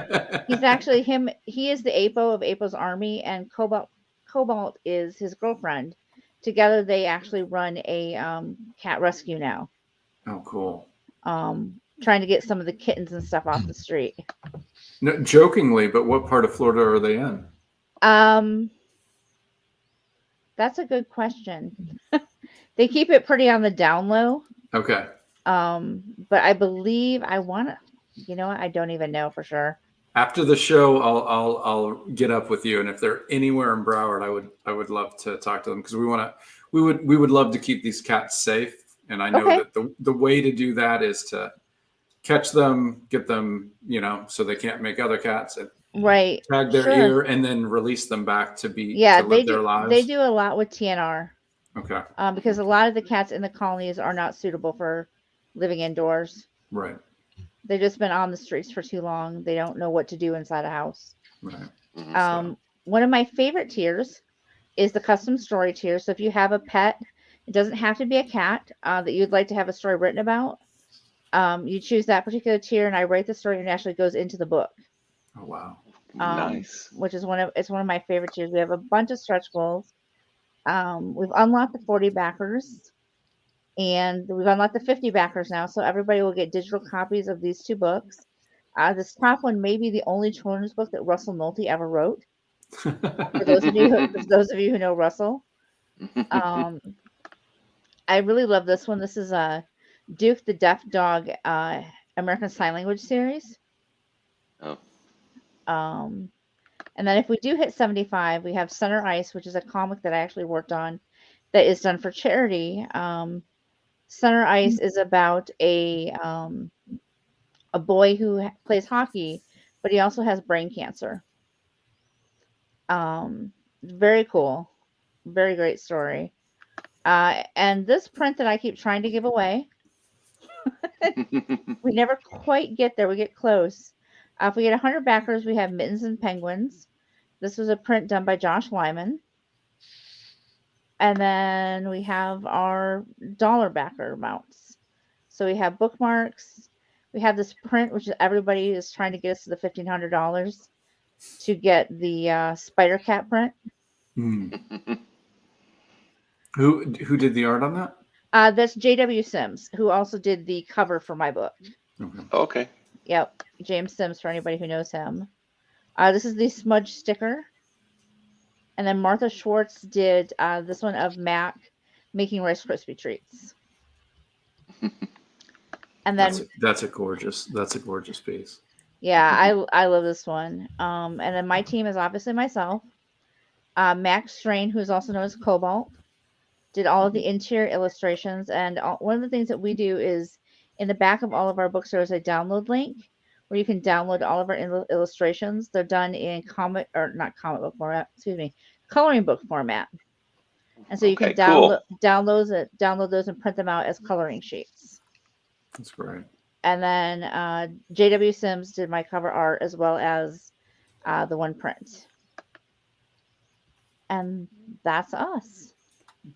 S3: He's actually him. He is the Apo of Apo's Army, and Cobalt is his girlfriend. Together, they actually run a cat rescue now.
S1: Oh, cool.
S3: Trying to get some of the kittens and stuff off the street.
S1: No, jokingly, but what part of Florida are they in?
S3: That's a good question. They keep it pretty on the down low.
S1: Okay.
S3: But I believe I want to. You know what? I don't even know for sure.
S1: After the show, I'll get up with you, and if they're anywhere in Broward, I would love to talk to them because we would love to keep these cats safe, and I know that the way to do that is to catch them, get them, so they can't make other cats, and tag their ear, and then release them back to live their lives.
S3: They do a lot with TNR.
S1: Okay.
S3: Because a lot of the cats in the colonies are not suitable for living indoors.
S1: Right.
S3: They've just been on the streets for too long. They don't know what to do inside a house.
S1: Right.
S3: One of my favorite tiers is the custom story tier. So if you have a pet, it doesn't have to be a cat that you'd like to have a story written about. You choose that particular tier, and I write the story, and it actually goes into the book.
S1: Oh wow.
S2: Nice.
S3: Which is one of my favorite tiers. We have a bunch of stretch goals. We've unlocked the 40 backers, and we've unlocked the 50 backers now. So everybody will get digital copies of these 2 books. This top one may be the only children's book that Russell Nolte ever wrote. For those of you who know Russell, I really love this one. This is Duke the Deaf Dog American Sign Language series.
S2: Oh.
S3: And then if we do hit 75, we have Center Ice, which is a comic that I actually worked on that is done for charity. Center Ice is about a boy who plays hockey, but he also has brain cancer. Very cool. Very great story. And this print that I keep trying to give away, we never quite get there. We get close. If we get 100 backers, we have Mittens and Penguins. This was a print done by Josh Lyman. And then we have our dollar backer amounts. So we have bookmarks. We have this print, which everybody is trying to get us to the $1,500 to get the Spider Cat print.
S1: Who did the art on that?
S3: That's J.W. Sims, who also did the cover for my book.
S2: Okay.
S3: Yep, James Sims, for anybody who knows him. This is the smudge sticker. And then Martha Schwartz did this one of Mac making Rice Krispie treats. And then
S1: that's a gorgeous piece.
S3: Yeah, I love this one. And then my team is obviously myself. Max Strain, who's also known as Cobalt, did all of the interior illustrations. And one of the things that we do is in the back of all of our books, there's a download link where you can download all of our illustrations. They're done in coloring book format. And so you can download those and print them out as coloring sheets.
S1: That's great.
S3: And then J.W. Sims did my cover art as well as the one print. And that's us.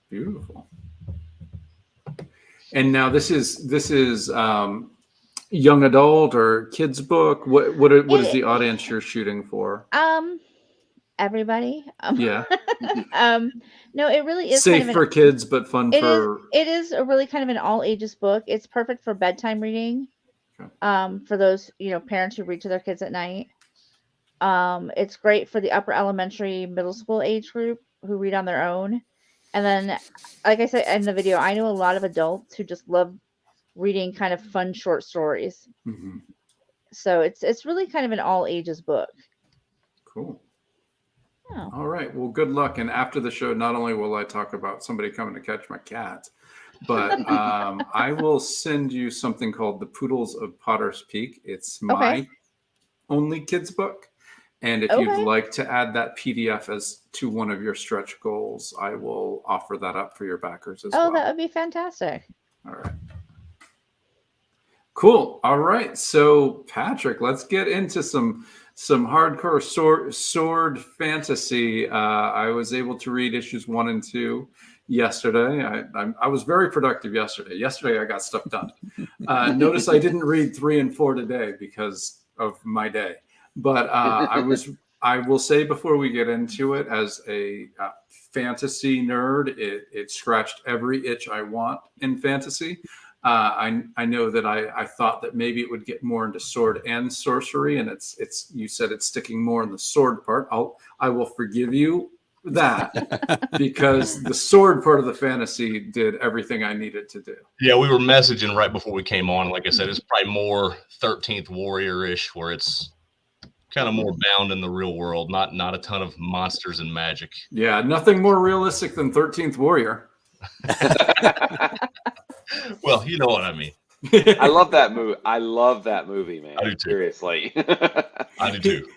S1: Beautiful. And now this is young adult or kids book. What is the audience you're shooting for?
S3: Everybody.
S1: Yeah.
S3: No, it really is
S1: safe for kids, but fun for.
S3: It is a really kind of an all ages book. It's perfect for bedtime reading. Okay. For those parents who read to their kids at night. It's great for the upper elementary, middle school age group who read on their own. And then, like I said in the video, I know a lot of adults who just love reading kind of fun short stories. Mm-hmm. So it's really kind of an all ages book.
S1: Cool. Oh. All right. Well, good luck. And after the show, not only will I talk about somebody coming to catch my cat, but I will send you something called The Poodles of Potter's Peak. It's my only kids book. And if you'd like to add that PDF as to one of your stretch goals, I will offer that up for your backers as well.
S3: Oh, that would be fantastic.
S1: All right. Cool. All right. So, Patrick, let's get into some hardcore sword fantasy. I was able to read issues 1 and 2 yesterday. I was very productive yesterday. Yesterday, I got stuff done. Notice I didn't read 3 and 4 today because of my day. But I will say before we get into it, as a fantasy nerd, it scratched every itch I want in fantasy. I know that I thought that maybe it would get more into sword and sorcery, and it's you said it's sticking more in the sword part. I will forgive you that because the sword part of the fantasy did everything I needed to do.
S6: Yeah, we were messaging right before we came on. Like I said, it's probably more 13th Warrior-ish, where it's kind of more bound in the real world, not a ton of monsters and magic.
S1: Yeah, nothing more realistic than 13th Warrior.
S6: Well, you know what I mean.
S2: I love that movie, man.
S6: I do too.
S2: Seriously.
S6: I do too.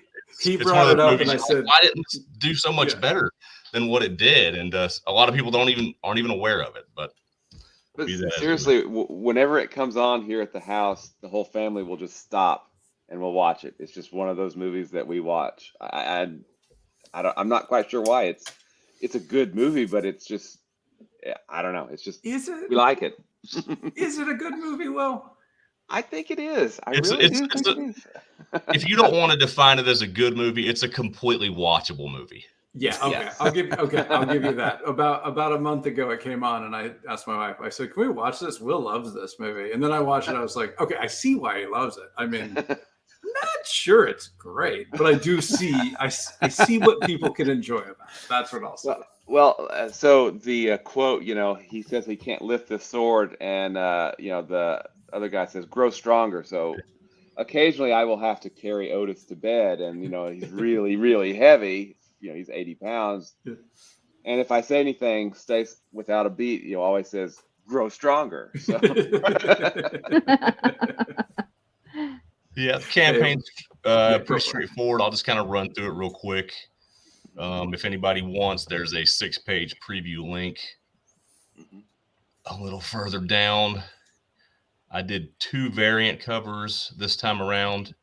S1: He brought it up, and I said,
S6: "Why didn't it do so much better than what it did?" And a lot of people aren't even aware of it. But
S2: seriously, whenever it comes on here at the house, the whole family will just stop and we'll watch it. It's just one of those movies that we watch. I'm not quite sure why. It's a good movie, but it's just, I don't know. It's just, we like it.
S1: Is it a good movie, Will?
S2: I think it is. I
S6: It's
S2: really
S6: it's
S2: do
S6: it's
S2: think
S6: a,
S2: it is.
S6: if you don't want to define it as a good movie, it's a completely watchable movie.
S1: Yeah, okay.
S2: Yes.
S1: I'll give you that. About a month ago it came on and I asked my wife, I said, "Can we watch this? Will loves this movie." And then I watched it, I was like, okay, I see why he loves it. I mean, not sure it's great, but I do see I see what people can enjoy about it. That's what I'll say.
S2: So the quote, he says he can't lift the sword, and the other guy says, "Grow stronger." So occasionally I will have to carry Otis to bed, and he's really, really heavy. He's 80 pounds,
S1: Yeah.
S2: and if I say anything, stays without a beat, always says, "Grow stronger." So
S6: Yeah, the campaign's pretty
S1: for it.
S6: straightforward. I'll just kind of run through it real quick. If anybody wants, there's a 6-page preview link. A little further down, I did 2 variant covers this time around.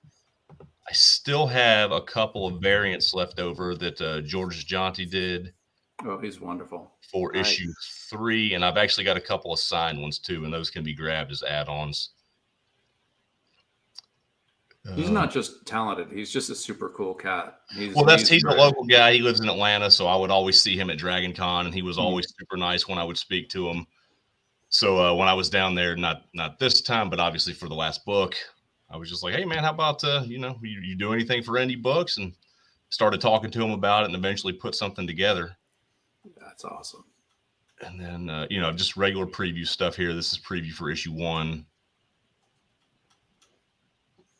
S6: I still have a couple of variants left over that George Jonty did
S1: Oh, he's wonderful.
S6: for
S2: Nice.
S6: issue 3, and I've actually got a couple of signed ones too, and those can be grabbed as add-ons.
S1: He's not just talented, he's just a super cool cat.
S6: He's
S1: great.
S6: a local guy. He lives in Atlanta, so I would always see him at Dragon Con, and he was always super nice when I would speak to him. So when I was down there, not this time, but obviously for the last book, I was just like, "Hey man, how about you do anything for indie books?" And started talking to him about it, and eventually put something together.
S1: That's awesome.
S6: And then just regular preview stuff here. This is preview for issue 1.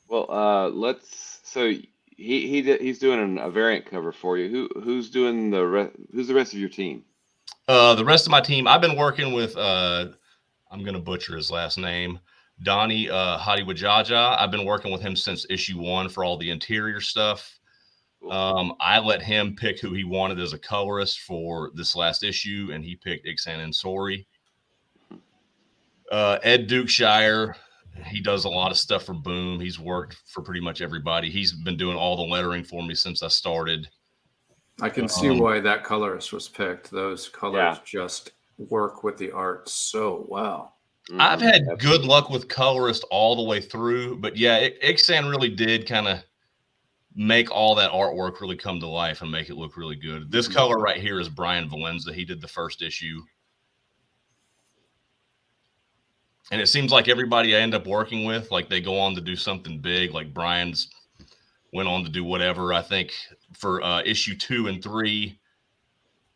S2: Well, so he's doing a variant cover for you. Who's doing who's the rest of your team?
S6: The rest of my team, I've been working with I'm gonna butcher his last name, Donnie Hadiwajaja. I've been working with him since issue 1 for all the interior stuff. I let him pick who he wanted as a colorist for this last issue, and he picked Ixan Ensori. Ed Dukeshire, he does a lot of stuff for Boom. He's worked for pretty much everybody. He's been doing all the lettering for me since I started.
S1: I can see why that colorist was picked. Those colors just work with the art so well.
S6: I've had good luck with colorist all the way through, but yeah, Ixan really did kind of make all that artwork really come to life and make it look really good. This color right here is Brian Valenza. He did the first issue. And it seems like everybody I end up working with, like they go on to do something big, like Brian's went on to do whatever. I think for issue 2 and 3,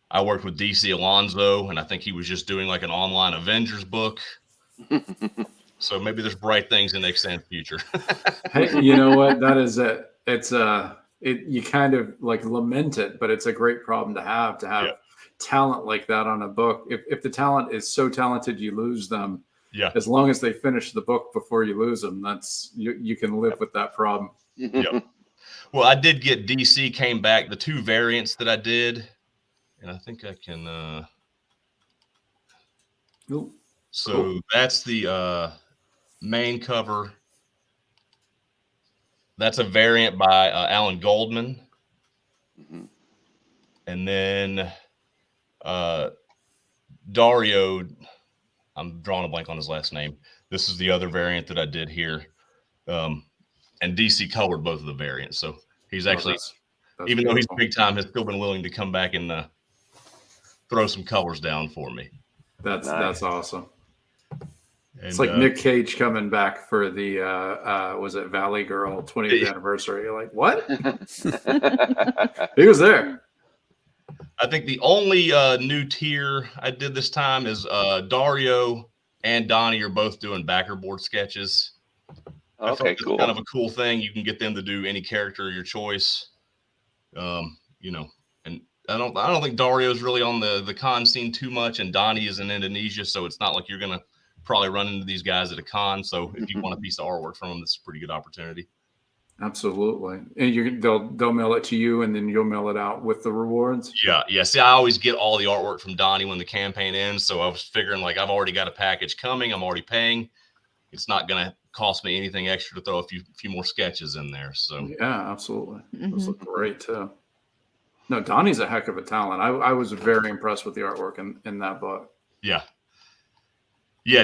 S6: I worked with DC Alonso, and I think he was just doing like an online Avengers book. So maybe there's bright things in Ixan's future.
S1: Hey, you know what? That is it. It's you kind of like lament it, but it's a great problem to have talent like that on a book. If the talent is so talented you lose them, as long as they finish the book before you lose them, that's you can live with that problem.
S6: Yep. Well, I did get DC came back, the 2 variants that I did, and I think I can so cool. That's the main cover. That's a variant by Alan Goldman. And then Dario, I'm drawing a blank on his last name. This is the other variant that I did here. And DC colored both of the variants. So he's actually, that's even though he's big time, has still been willing to come back and throw some colors down for me.
S1: That's awesome.
S6: And,
S1: it's like Nick Cage coming back for the was it Valley Girl 20th anniversary? You're like, what? He was there.
S6: I think the only new tier I did this time is Dario and Donnie are both doing backerboard sketches.
S2: Okay, cool.
S6: Kind of a cool thing. You can get them to do any character of your choice. And I don't think Dario's really on the con scene too much, and Donnie is in Indonesia, so it's not like you're gonna probably run into these guys at a con. So if you want a piece of artwork from them, this is a pretty good opportunity.
S1: Absolutely. And they'll mail it to you, and then you'll mail it out with the rewards.
S6: Yeah. See, I always get all the artwork from Donnie when the campaign ends. So I was figuring like I've already got a package coming. I'm already paying. It's not gonna cost me anything extra to throw a few more sketches in there. So
S1: yeah, absolutely. Those look great too. No, Donnie's a heck of a talent. I was very impressed with the artwork in that book.
S6: Yeah,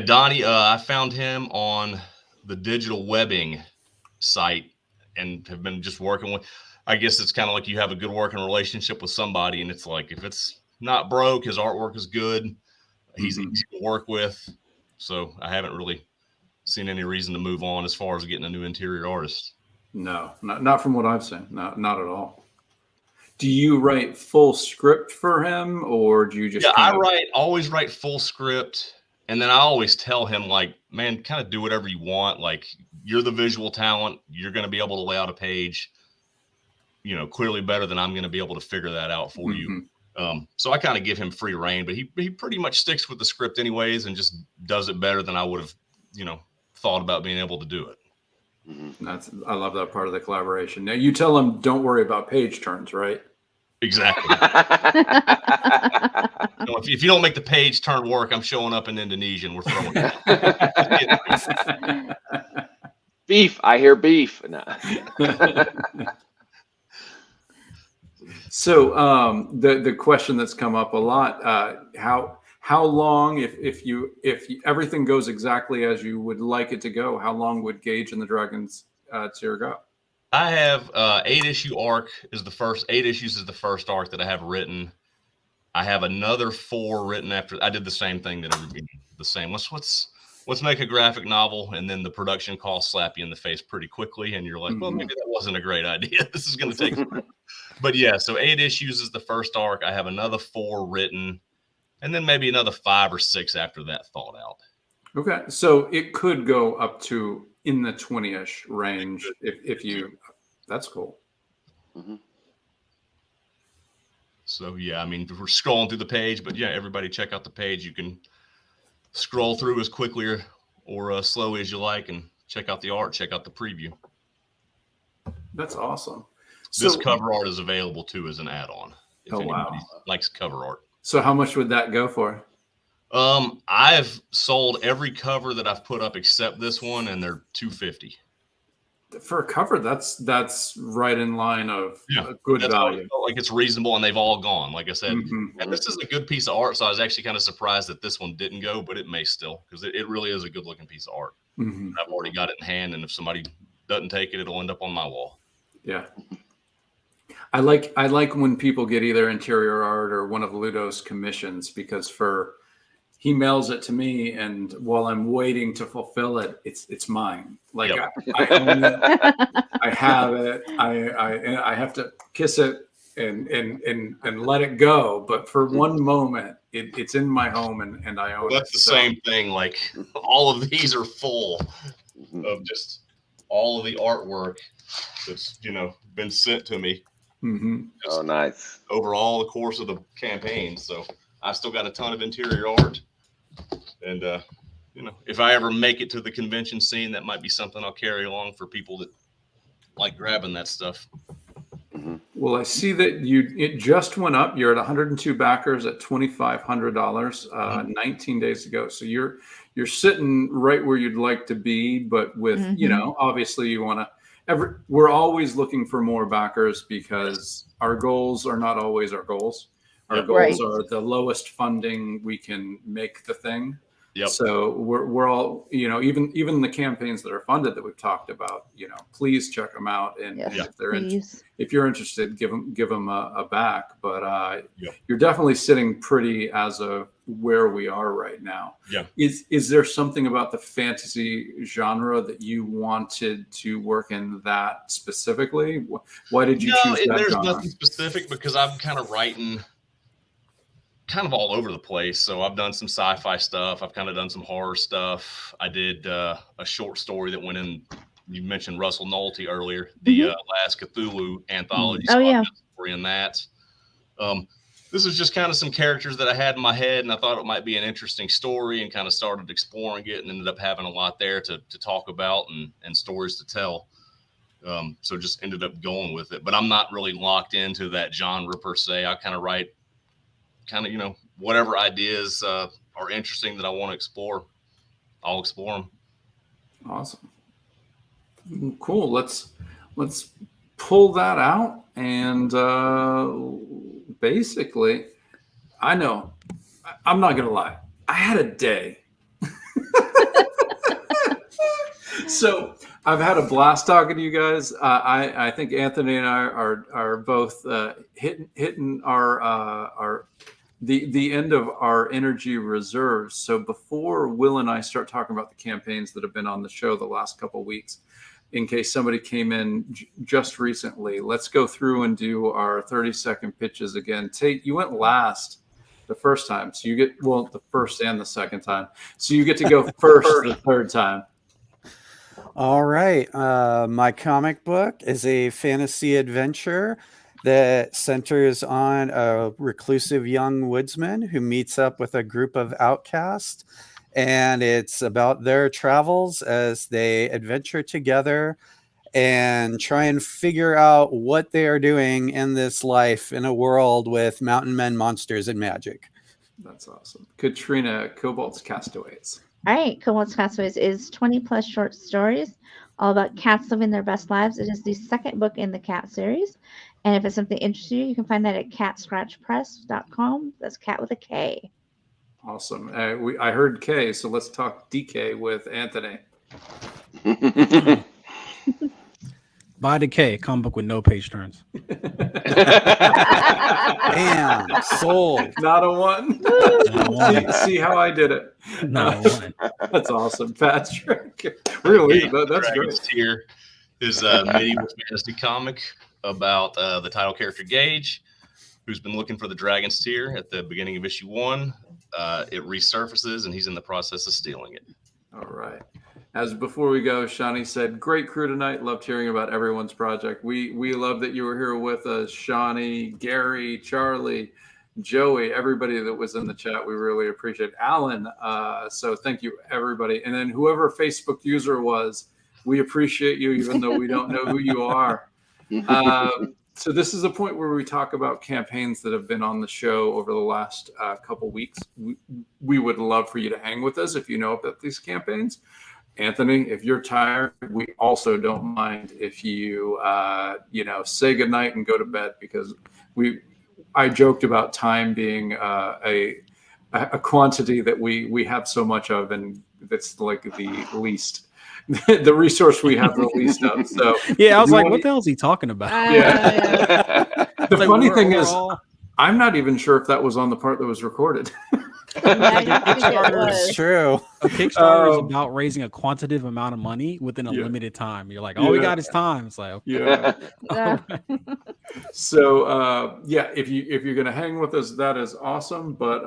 S6: Donnie. I found him on the digital webbing site and have been just working with. I guess it's kind of like you have a good working relationship with somebody, and it's like if it's not broke, his artwork is good. He's easy to work with, so I haven't really seen any reason to move on as far as getting a new interior artist.
S1: No, not from what I've seen. Not at all. Do you write full script for him, or do you just?
S6: Yeah, I always write full script, and then I always tell him, like, man, kind of do whatever you want. Like, you're the visual talent. You're going to be able to lay out a page, you know, clearly better than I'm going to be able to figure that out for you. So I kind of give him free reign, but he pretty much sticks with the script anyways, and just does it better than I would have, you know, thought about being able to do it.
S1: I love that part of the collaboration. Now you tell him, don't worry about page turns, right?
S6: Exactly. You know, if you don't make the page turn work, I'm showing up in Indonesia and we're throwing it.
S2: Beef. I hear beef. No.
S1: So the question that's come up a lot, how long, if everything goes exactly as you would like it to go, how long would Gage and the Dragons tier go?
S6: I have 8-issue arc is the first 8 issues is the first arc that I have written. I have another 4 written after. I did the same thing that everybody the same. Let's make a graphic novel, and then the production costs slap you in the face pretty quickly, and you're like, well, maybe that wasn't a great idea. This is going to take time. But yeah, so 8 issues is the first arc. I have another 4 written, and then maybe another 5 or 6 after that thought out.
S1: Okay, so it could go up to in the 20-ish range if you. That's cool.
S6: So yeah, I mean, we're scrolling through the page, but yeah, everybody check out the page. You can scroll through as quickly or slowly as you like, and check out the art, check out the preview.
S1: That's awesome.
S6: This cover art is available too as an add-on. If anybody likes cover art.
S1: So how much would that go for?
S6: I've sold every cover that I've put up except this one, and they're $250.
S1: For a cover, that's right in line of a good value.
S6: Like it's reasonable, and they've all gone. Like I said, and this is a good piece of art, so I was actually kind of surprised that this one didn't go, but it may still, because it really is a good-looking piece of art. I've already got it in hand, and if somebody doesn't take it, it'll end up on my wall.
S1: Yeah. I like when people get either interior art or one of Ludo's commissions, because he mails it to me, and while I'm waiting to fulfill it, it's mine. Like I own it, I have it, I have to kiss it and let it go. But for one moment, it's in my home, and I own it.
S6: That's the same thing. Like all of these are full of just all of the artwork that's been sent to me.
S2: Oh, nice.
S6: Over all the course of the campaign. So I've still got a ton of interior art. And, if I ever make it to the convention scene, that might be something I'll carry along for people that like grabbing that stuff.
S1: Well, I see that it just went up. You're at 102 backers at $2,500 19 days ago. So you're sitting right where you'd like to be, but with, obviously you want to. We're always looking for more backers, because our goals are not always our goals. Our goals are the lowest funding we can make the thing. Yep. So we're all, even the campaigns that are funded that we've talked about, please check them out. And, if you're interested, give them a back. But you're definitely sitting pretty as of where we are right now.
S6: Yeah.
S1: Is there something about the fantasy genre that you wanted to work in that specifically? Why did you choose that
S6: there's
S1: genre?
S6: Nothing specific, because I'm kind of writing kind of all over the place. So I've done some sci-fi stuff. I've kind of done some horror stuff. I did a short story that went in. You mentioned Russell Nolte earlier, the Last Cthulhu anthology.
S3: Oh, yeah.
S6: Story in that. This is just kind of some characters that I had in my head, and I thought it might be an interesting story, and kind of started exploring it, and ended up having a lot there to talk about and stories to tell. So just ended up going with it. But I'm not really locked into that genre per se. I kind of write whatever ideas are interesting that I want to explore, I'll explore them.
S1: Awesome. Cool. Let's pull that out. And basically, I'm not going to lie. I had a day. So I've had a blast talking to you guys. I think Anthony and I are both hitting our the end of our energy reserves. So before Will and I start talking about the campaigns that have been on the show the last couple of weeks, in case somebody came in just recently, let's go through and do our 30-second pitches again. Tate, you went last the first time, so you get, well, the first and the second time, so you get to go first the third time.
S5: All right. My comic book is a fantasy adventure that centers on a reclusive young woodsman who meets up with a group of outcasts, and it's about their travels as they adventure together and try and figure out what they are doing in this life in a world with mountain men, monsters, and magic.
S1: That's awesome. Katrina, Cobalt's Castaways.
S3: All right, Cobalt's Castaways is 20 plus short stories all about cats living their best lives. It is the second book in the cat series. And if it's something interesting you, you can find that at catscratchpress.com. That's cat with a K.
S1: Awesome. I heard K, so let's talk DK with Anthony.
S4: Buy the K, comic book with no page turns.
S5: Damn, sold.
S1: Not a one.
S4: Not a one.
S1: See how I did it.
S4: Not a one.
S1: That's awesome, Patrick. Really, that's
S6: Dragons
S1: great.
S6: Tier is a medieval fantasy comic about the title character Gage, who's been looking for the Dragon's Tear at the beginning of issue 1. It resurfaces, and he's in the process of stealing it.
S1: All right. As before we go, Shawnee said, great crew tonight. Loved hearing about everyone's project. We love that you were here with us. Shawnee, Gary, Charlie, Joey, everybody that was in the chat. We really appreciate it. Alan. So thank you, everybody. And then whoever Facebook user was, we appreciate you, even though we don't know who you are. So this is a point where we talk about campaigns that have been on the show over the last couple weeks. We would love for you to hang with us if you know about these campaigns. Anthony, if you're tired, we also don't mind if you, say goodnight and go to bed, because I joked about time being a quantity that we have so much of, and that's like the least. The resource we have the least of. So
S4: yeah, I was like, what the hell is he talking about?
S1: Yeah. The
S4: Like,
S1: funny
S4: we're
S1: thing is,
S4: all-
S1: I'm not even sure if that was on the part that was recorded.
S5: It's true.
S4: A Kickstarter is about raising a quantitative amount of money within a
S1: Yeah.
S4: limited time. You're like, all we
S1: Yeah.
S4: got is time. It's like, okay.
S1: Yeah.
S3: Yeah.
S1: So if you're gonna hang with us, that is awesome. But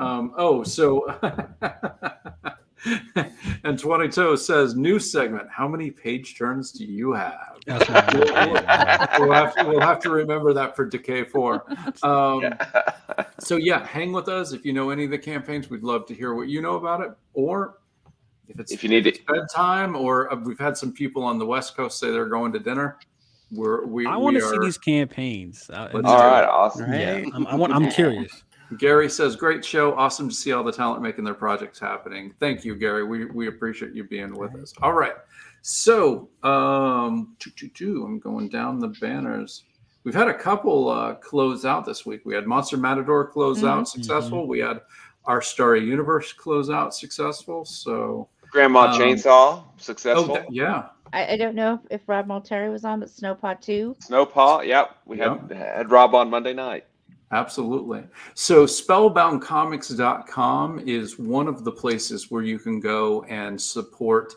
S1: and 22 says, new segment. How many page turns do you have?
S4: That's what
S1: We'll have to remember that for Decay 4. So yeah, hang with us. If you know any of the campaigns, we'd love to hear what you know about it. Or if
S2: you need
S1: it's bedtime, or we've had some people on the West Coast say they're going to dinner.
S4: I want to see these campaigns.
S2: All right, awesome.
S4: Yeah, I'm curious.
S1: Gary says, great show. Awesome to see all the talent making their projects happening. Thank you, Gary. We appreciate you being with us. All right. So I'm going down the banners. We've had a couple close out this week. We had Monster Matador close out successful. We had Our Starry Universe close out successful. So
S2: Grandma Chainsaw successful.
S1: Yeah.
S3: I don't know if Rob Malteri was on, but Snowpaw 2.
S2: Snowpaw, yep. We had Rob on Monday night.
S1: Absolutely. So spellboundcomics.com is one of the places where you can go and support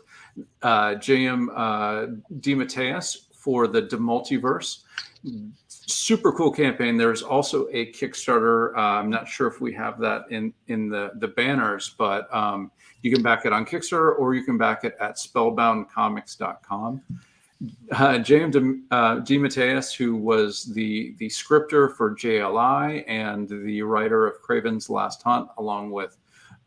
S1: J.M. DeMatteis for the Multiverse. Super cool campaign. There's also a Kickstarter. I'm not sure if we have that in the banners, but you can back it on Kickstarter, or you can back it at spellboundcomics.com. J.M. DeMatteis, who was the scripter for JLI and the writer of Kraven's Last Hunt, along with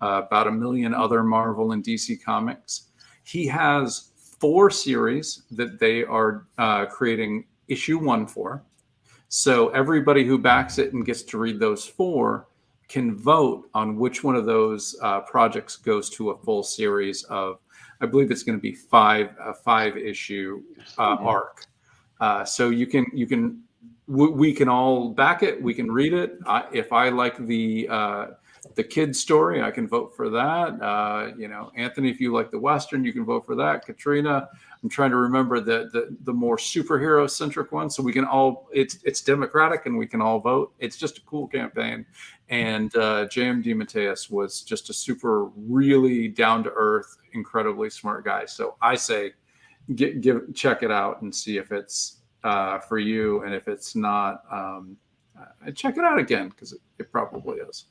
S1: about 1 million other Marvel and DC comics. He has 4 series that they are creating issue 1 for. So everybody who backs it and gets to read those 4 can vote on which one of those projects goes to a full series of, I believe it's going to be 5 issue arc. So we can all back it. We can read it. If I like the the kid's story, I can vote for that. You know, Anthony, if you like the Western, you can vote for that. Katrina, I'm trying to remember the more superhero centric one. So we can all, it's democratic and we can all vote. It's just a cool campaign. And JMD Mateus was just a super, really down to earth, incredibly smart guy. So I say, check it out and see if it's for you. And if it's not, check it out again, because it probably is.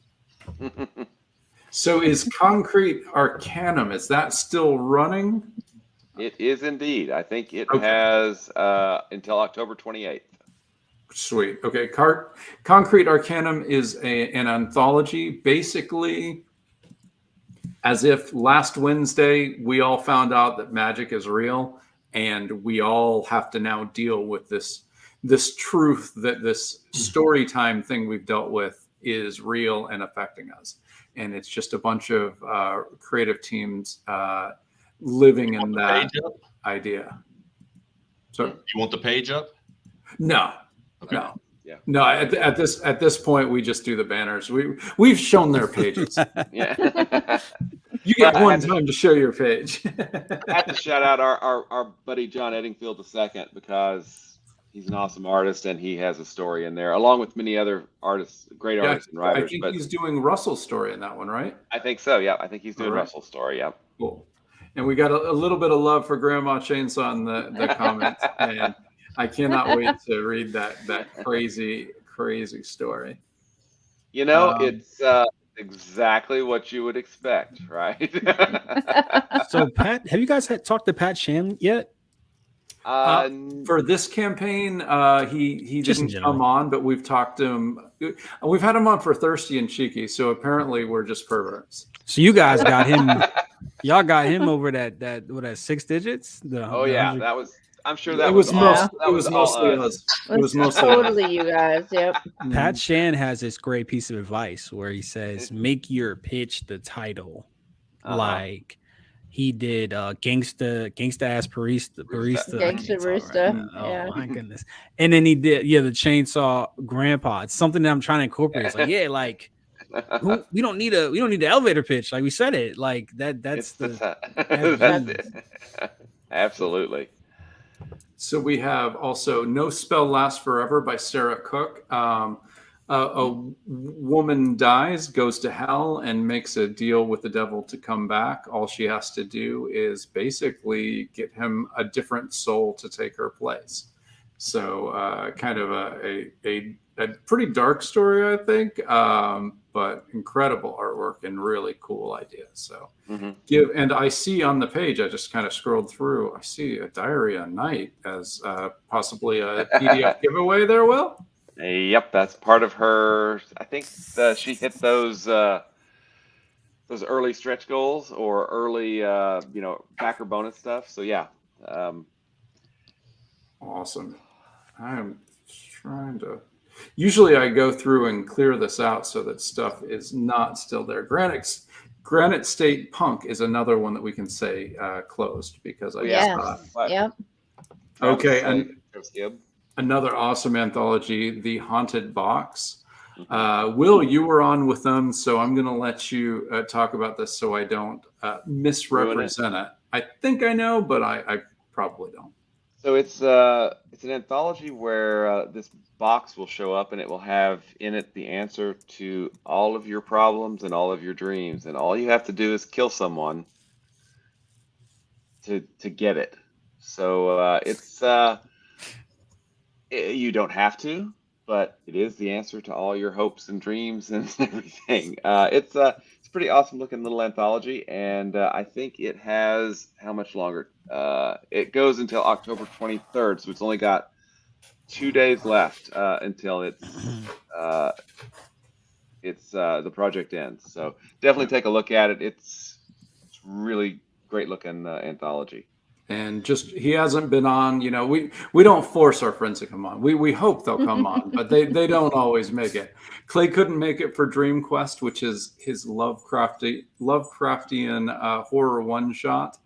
S1: So is Concrete Arcanum, is that still running?
S2: It is indeed. I think it
S1: Okay.
S2: has until October 28th.
S1: Sweet. Okay. Concrete Arcanum is an anthology, basically as if last Wednesday we all found out that magic is real, and we all have to now deal with this truth that this story time thing we've dealt with is real and affecting us. And it's just a bunch of creative teams living in that idea. So
S6: You want the page up?
S1: no,
S6: Okay.
S1: no.
S2: Yeah.
S1: No, at this point we just do the banners. We've shown their pages.
S2: Yeah.
S1: You get one time to show your page.
S2: I have to shout out our buddy John Eddingfield II, because he's an awesome artist and he has a story in there, along with many other artists, great artists and writers.
S1: I think he's doing Russell's story in that one, right?
S2: I think so. Yeah, I think he's doing
S1: All right.
S2: Russell's story. Yeah.
S1: Cool. And we got a little bit of love for Grandma Chainsaw in the comments, and I cannot wait to read that crazy story.
S2: You know, it's exactly what you would expect, right?
S4: So Pat, have you guys talked to Pat Sham yet?
S1: For this campaign, he
S4: Just in
S1: didn't
S4: general.
S1: come on, but we've talked to him. We've had him on for Thirsty and Cheeky, so apparently we're just perverts.
S4: So you guys got him. Y'all got him over that 6 digits.
S2: Oh yeah, that was. I'm sure that
S1: It was
S2: all-
S1: mostly
S2: all
S1: us. It was mostly
S3: totally you guys. Yep.
S4: Pat Shan has this great piece of advice where he says, make your pitch the title. Like he did gangsta ass barista.
S3: Gangsta barista.
S4: Oh
S3: Yeah.
S4: my goodness. And then he did the chainsaw grandpa. It's something that I'm trying to incorporate. It's like, yeah, like we don't need the elevator pitch. Like we said it. Like that's
S2: That's
S4: the
S2: it. Absolutely.
S1: So we have also No Spell Lasts Forever by Sarah Cook. A woman dies, goes to hell, and makes a deal with the devil to come back. All she has to do is basically get him a different soul to take her place. So kind of a pretty dark story, I think, but incredible artwork and really cool ideas. So and I see on the page, I just kind of scrolled through, I see a Diarrhea Night as possibly a PDF giveaway there, Will?
S2: Yep, that's part of her. I think she hit those early stretch goals or early backer bonus stuff. So yeah.
S1: Awesome. I am trying to. Usually I go through and clear this out so that stuff is not still there. Granite State Punk is another one that we can say closed because I just thought.
S3: Yep.
S1: Okay, and another awesome anthology, The Haunted Box. Will, you were on with them, so I'm going to let you talk about this so I don't misrepresent it. I think I know, but I probably don't.
S2: So it's an anthology where this box will show up and it will have in it the answer to all of your problems and all of your dreams, and all you have to do is kill someone to get it. So you don't have to, but it is the answer to all your hopes and dreams and everything. It's a pretty awesome looking little anthology, and I think it has how much longer? It goes until October 23rd, so it's only got 2 days left until the project ends. So definitely take a look at it. It's really great looking anthology.
S1: And just he hasn't been on. We don't force our friends to come on. We hope they'll come on, but they don't always make it. Clay couldn't make it for Dream Quest, which is his Lovecraftian horror one shot.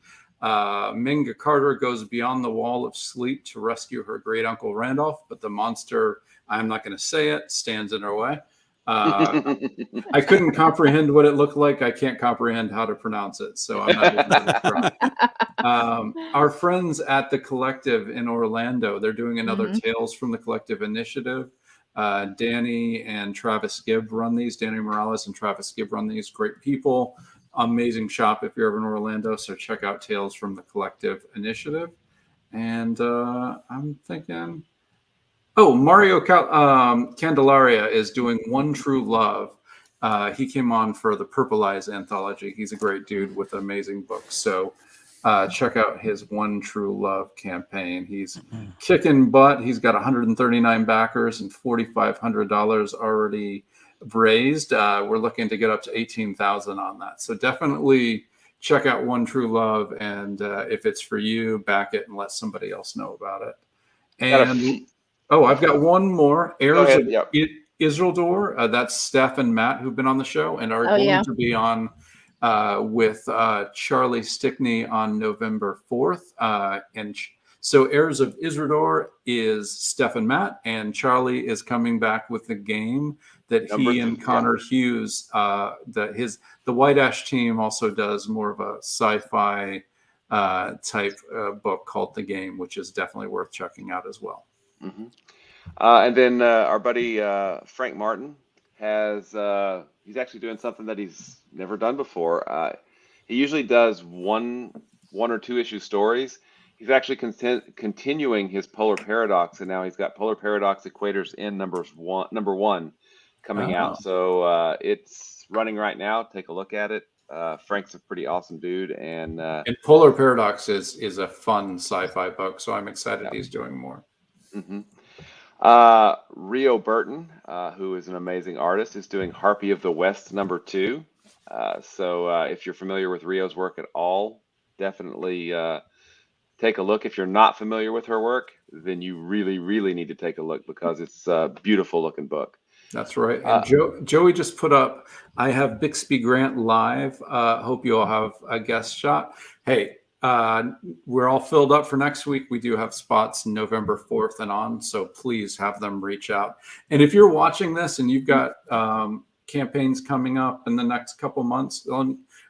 S1: Minga Carter goes beyond the wall of sleep to rescue her great uncle Randolph, but the monster, I'm not going to say it, stands in her way. I couldn't comprehend what it looked like. I can't comprehend how to pronounce it, so I'm not even going to try. Our friends at the Collective in Orlando, they're doing another Tales from the Collective initiative. Danny and Travis Gibb run these. Danny Morales and Travis Gibb run these. Great people. Amazing shop if you're ever in Orlando. So check out Tales from the Collective initiative. And I'm thinking, Mario Candelaria is doing One True Love. He came on for the Purple Eyes anthology. He's a great dude with amazing books. So check out his One True Love campaign. He's kicking butt. He's got 139 backers and $4,500 already raised. We're looking to get up to 18,000 on that. So definitely check out One True Love. And if it's for you, back it and let somebody else know about it. And I've got one more. Heirs of Isildur. That's Steph and Matt who've been on the show and are going to be on with Charlie Stickney on November 4th. So Heirs of Isildur is Steph and Matt, and Charlie is coming back with the game that he and Connor Hughes, the White Ash team also does more of a sci-fi type book called The Game, which is definitely worth checking out as well.
S2: And then our buddy Frank Martin has he's actually doing something that he's never done before. He usually does one or two issue stories. He's actually continuing his Polar Paradox, and now he's got Polar Paradox Equators in number one coming out. So it's running right now. Take a look at it. Frank's a pretty awesome dude, and
S1: Polar Paradox is a fun sci-fi book, so I'm excited he's doing more.
S2: Rio Burton, who is an amazing artist, is doing Harpy of the West number 2. So if you're familiar with Rio's work at all, definitely take a look. If you're not familiar with her work, then you really, really need to take a look because it's a beautiful looking book.
S1: That's right. And Joey just put up, I have Bixby Grant live. Hope you all have a guest shot. Hey, we're all filled up for next week. We do have spots November 4th and on, so please have them reach out. And if you're watching this and you've got campaigns coming up in the next couple months,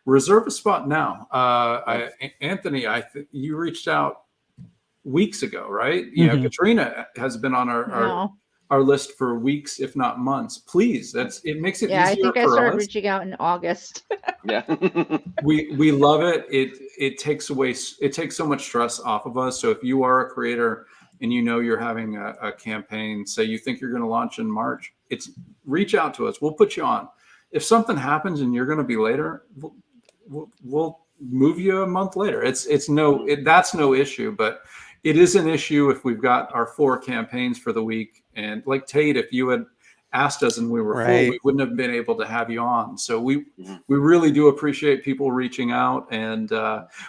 S1: reserve a spot now. Anthony, you reached out weeks ago, right? Katrina has been on our list for weeks, if not months. Please, it makes it easier for us.
S3: I think I started reaching out in August.
S1: we love it. It takes so much stress off of us. So if you are a creator and you know you're having a campaign, say you think you're going to launch in March, reach out to us. We'll put you on. If something happens and you're going to be later, we'll move you a month later. That's no issue, but it is an issue if we've got our 4 campaigns for the week. And like Tate, if you had asked us and we were full, we wouldn't have been able to have you on. So we really do appreciate people reaching out. And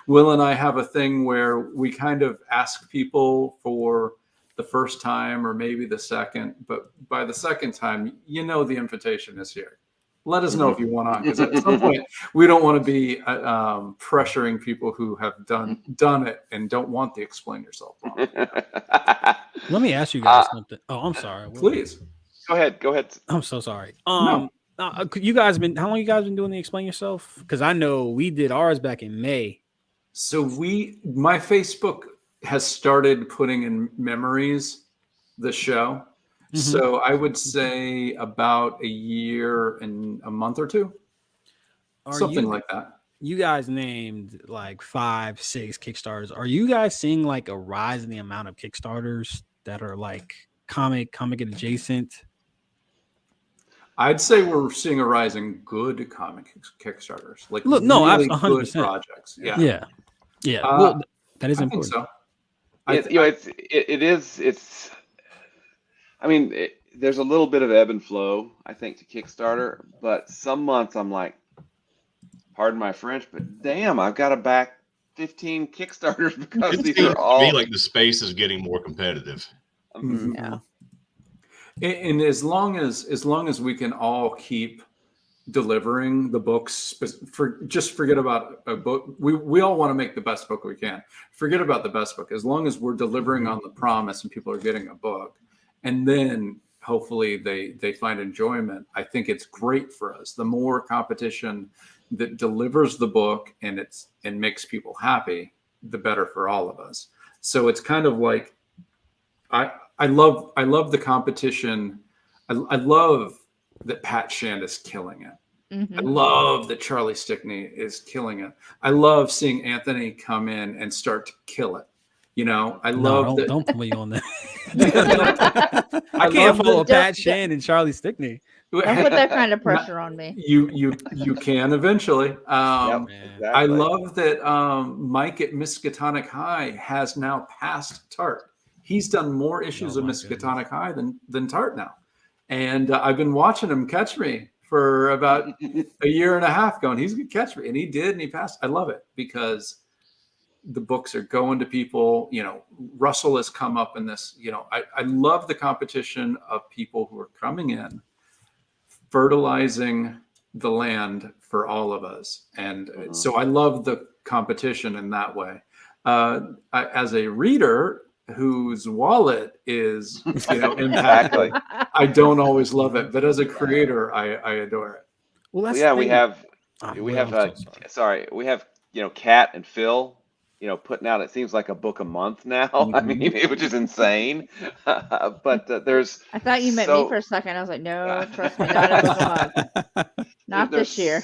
S1: Will and I have a thing where we kind of ask people for the first time or maybe the second, but by the second time, the invitation is here. Let us know if you want on, because at some point we don't want to be pressuring people who have done it and don't want the explain yourself on.
S4: Let me ask you guys something. Oh, I'm sorry.
S1: Please.
S2: Go ahead.
S4: I'm so sorry. You guys how long you guys been doing the explain yourself? Because I know we did ours back in May.
S1: So my Facebook has started putting in memories the show. So I would say about a year and a month or two, something like that.
S4: You guys named like 5, 6 Kickstarters. Are you guys seeing like a rise in the amount of Kickstarters that are like comic adjacent?
S1: I'd say we're seeing a rise in good comic Kickstarters, like
S4: really 100%
S1: good projects.
S4: Yeah. Well, that is important.
S1: So.
S2: It's. I mean, there's a little bit of ebb and flow, I think, to Kickstarter, but some months I'm like, pardon my French, but damn, I've got to back 15 Kickstarters because these are all.
S6: To me, like the space is getting more competitive.
S3: Yeah.
S1: And as long as we can all keep delivering the books, forget about a book. We all want to make the best book we can. Forget about the best book. As long as we're delivering on the promise and people are getting a book. And then hopefully they find enjoyment. I think it's great for us. The more competition that delivers the book and makes people happy, the better for all of us. So it's kind of like I love the competition. I love that Pat Shand is killing it. I love that Charlie Stickney is killing it. I love seeing Anthony come in and start to kill it. You know, I love that.
S4: Don't put me on that. I can't follow Pat Shand and Charlie Stickney.
S3: Don't put that kind of pressure on me.
S1: You can eventually.
S2: Yep, exactly.
S1: I love that Mike at Miskatonic High has now passed Tart. He's done more issues of Miskatonic High than Tart now. And I've been watching him catch me for about a year and a half going, he's going to catch me. And he did, and he passed. I love it because the books are going to people. You know, Russell has come up in this. You know, I love the competition of people who are coming in, fertilizing the land for all of us. And so I love the competition in that way. As a reader whose wallet is, impacted, I don't always love it, but as a creator, I adore it.
S2: Well, that's we have Kat and Phil, putting out, it seems like a book a month now. I mean, which is insane. But there's.
S3: I thought you meant me for a second. I was like, no, trust me, not a book a month. Not this year.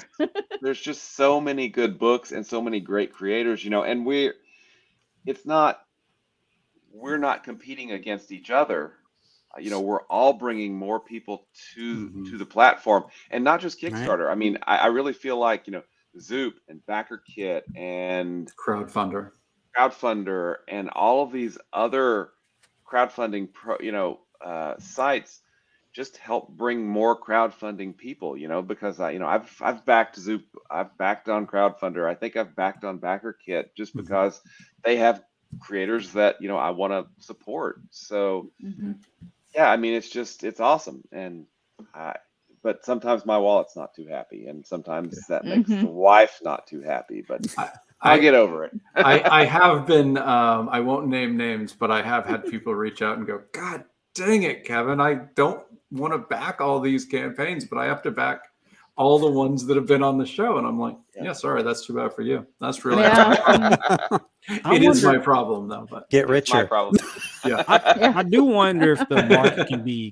S2: There's just so many good books and so many great creators, and we're not competing against each other. We're all bringing more people to the platform, and not just Kickstarter. Right. I mean, I really feel like, Zoop and Backer Kit and
S1: Crowdfunder
S2: and all of these other crowdfunding sites just help bring more crowdfunding people, because I've backed Zoop, I've backed on Crowdfunder, I think I've backed on Backer Kit just because they have creators that I want to support. So yeah, I mean, it's awesome. And but sometimes my wallet's not too happy, and sometimes that makes the wife not too happy, but I get over it.
S1: I have been I won't name names, but I have had people reach out and go, God dang it, Kevin, I don't want to back all these campaigns, but I have to back all the ones that have been on the show. And I'm like, yeah, sorry, that's too bad for you. That's really it is my problem though, but
S5: get richer.
S2: My problem.
S1: Yeah.
S4: I do wonder if the market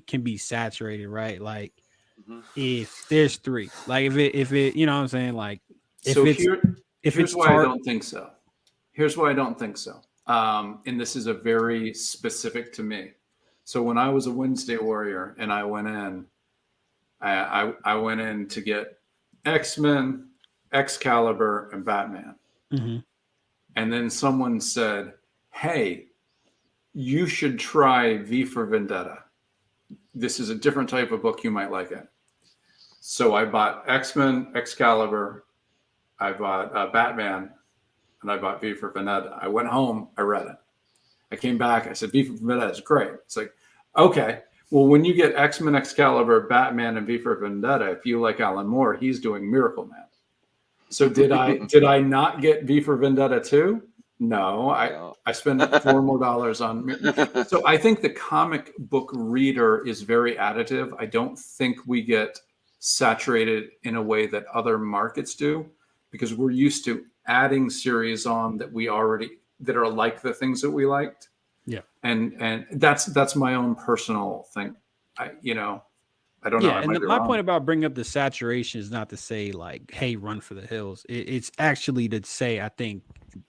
S4: can be saturated, right? Like if there's three, like if it you know what I'm saying, like
S1: here's why I don't think so. Here's why I don't think so. And this is a very specific to me. So when I was a Wednesday Warrior and I went in, I went in to get X-Men, Excalibur, and Batman. And then someone said, hey, you should try V for Vendetta. This is a different type of book. You might like it. So I bought X-Men, Excalibur, I bought Batman, and I bought V for Vendetta. I went home, I read it. I came back, I said, V for Vendetta is great. It's like, okay. Well, when you get X-Men, Excalibur, Batman, and V for Vendetta, if you like Alan Moore, he's doing Miracle Man. So did I not get V for Vendetta too? No, I spent $4 more on. So I think the comic book reader is very additive. I don't think we get saturated in a way that other markets do, because we're used to adding series on that are like the things that we liked.
S4: Yeah.
S1: And that's my own personal thing. I don't know.
S4: Yeah, and my point about bringing up the saturation is not to say like, hey, run for the hills. It's actually to say, I think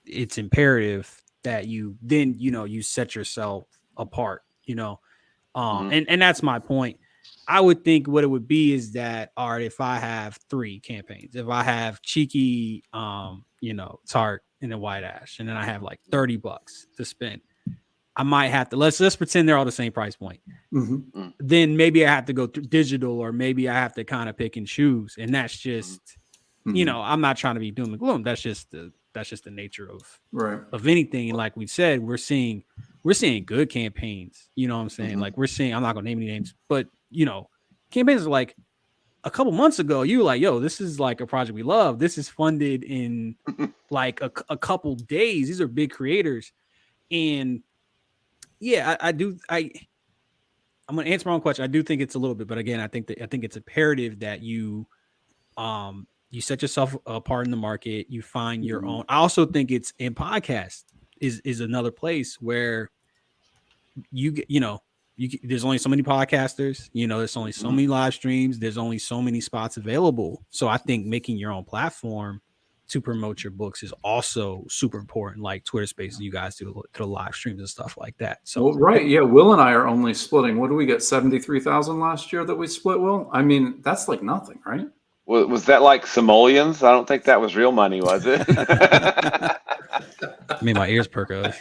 S4: it's imperative that you then, you set yourself apart, and that's my point. I would think what it would be is that, all right, if I have 3 campaigns, if I have Cheeky, Tart and the White Ash, and then I have like $30 to spend, I might have to let's pretend they're all the same price point. Then maybe I have to go through digital, or maybe I have to kind of pick and choose. And that's just, I'm not trying to be doom and gloom. That's just the nature of anything. And like we said, we're seeing good campaigns. You know what I'm saying? Like I'm not gonna name any names, but campaigns are like a couple months ago, you were like, yo, this is like a project we love. This is funded in like a couple days. These are big creators. And yeah, I I'm gonna answer my own question. I do think it's a little bit, but again, I think it's imperative that you set yourself apart in the market. You find your own. I also think it's in podcast is another place where there's only so many podcasters. There's only so many live streams. There's only so many spots available. So I think making your own platform to promote your books is also super important, like Twitter Spaces you guys do to the live streams and stuff like that. So
S1: well, right, yeah, Will and I are only splitting. What do we get? 73,000 last year that we split. Will, I mean, that's like nothing, right?
S2: Was that like simoleons? I don't think that was real money, was it?
S4: I mean, my ears perk up.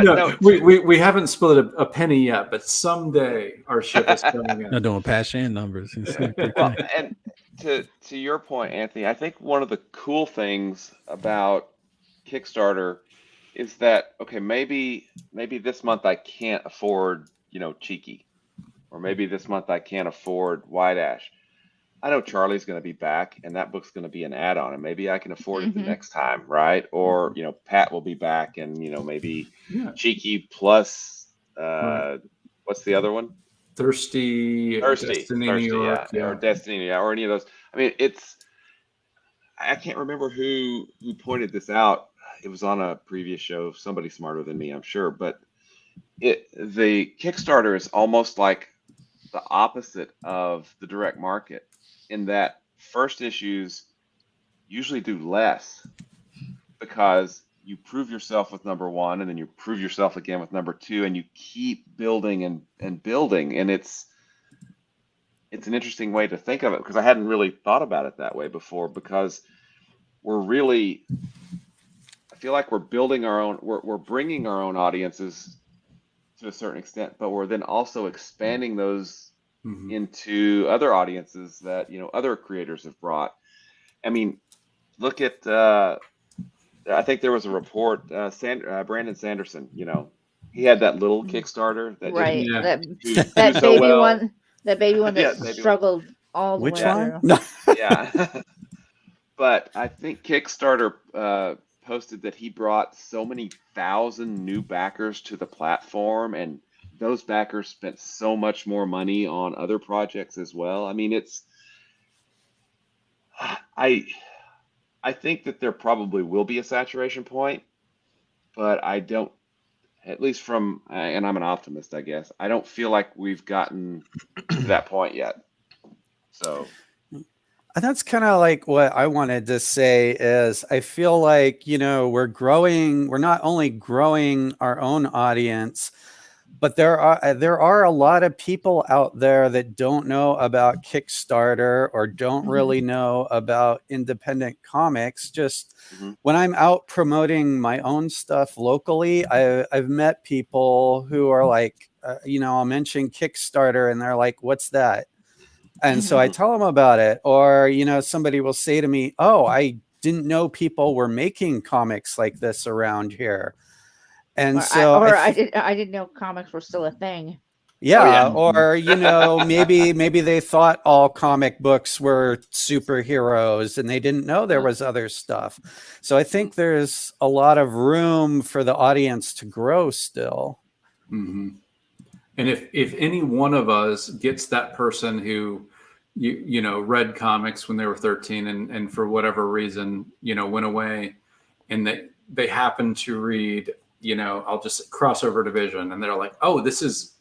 S2: No,
S1: we haven't split a penny yet, but someday our ship is coming in.
S4: Not doing past Shan numbers.
S2: well, and to your point, Anthony, I think one of the cool things about Kickstarter is that, okay, maybe this month I can't afford, Cheeky, or maybe this month I can't afford White Ash. I know Charlie's going to be back, and that book's going to be an add-on, and maybe I can afford it the next time, right? Or Pat will be back, and maybe Cheeky plus what's the other one?
S1: Thirsty, Destiny, New York,
S2: or Destiny, or any of those. I mean, I can't remember who pointed this out. It was on a previous show. Somebody smarter than me, I'm sure, but the Kickstarter is almost like the opposite of the direct market, in that first issues usually do less because you prove yourself with number one, and then you prove yourself again with number two, and you keep building and building. And it's an interesting way to think of it, because I hadn't really thought about it that way before, because I feel like we're building our own, we're bringing our own audiences to a certain extent, but we're then also expanding those into other audiences that other creators have brought. I mean, look at I think there was a report, Brandon Sanderson, he had that little Kickstarter that
S3: Right.
S2: didn't
S3: That
S2: do so
S3: baby
S2: well.
S3: one. That baby one that
S2: Yeah, baby one.
S3: struggled all the
S5: Which
S3: way
S5: one?
S3: through.
S5: No.
S2: Yeah. But I think Kickstarter posted that he brought so many thousand new backers to the platform, and those backers spent so much more money on other projects as well. I mean, I think that there probably will be a saturation point, but I don't, at least and I'm an optimist, I guess, I don't feel like we've gotten to that point yet. So
S5: that's kind of like what I wanted to say is I feel like, we're not only growing our own audience, but there are a lot of people out there that don't know about Kickstarter or don't really know about independent comics. Just when I'm out promoting my own stuff locally, I've met people who are like, I'll mention Kickstarter and they're like, what's that? And so I tell them about it. Or, somebody will say to me, oh, I didn't know people were making comics like this around here. And
S3: I didn't know comics were still a thing.
S5: Yeah, or maybe they thought all comic books were superheroes and they didn't know there was other stuff. So I think there's a lot of room for the audience to grow still.
S1: And if any one of us gets that person who read comics when they were 13 and for whatever reason went away, and they happen to read I'll just crossover division, and they're like, oh, this is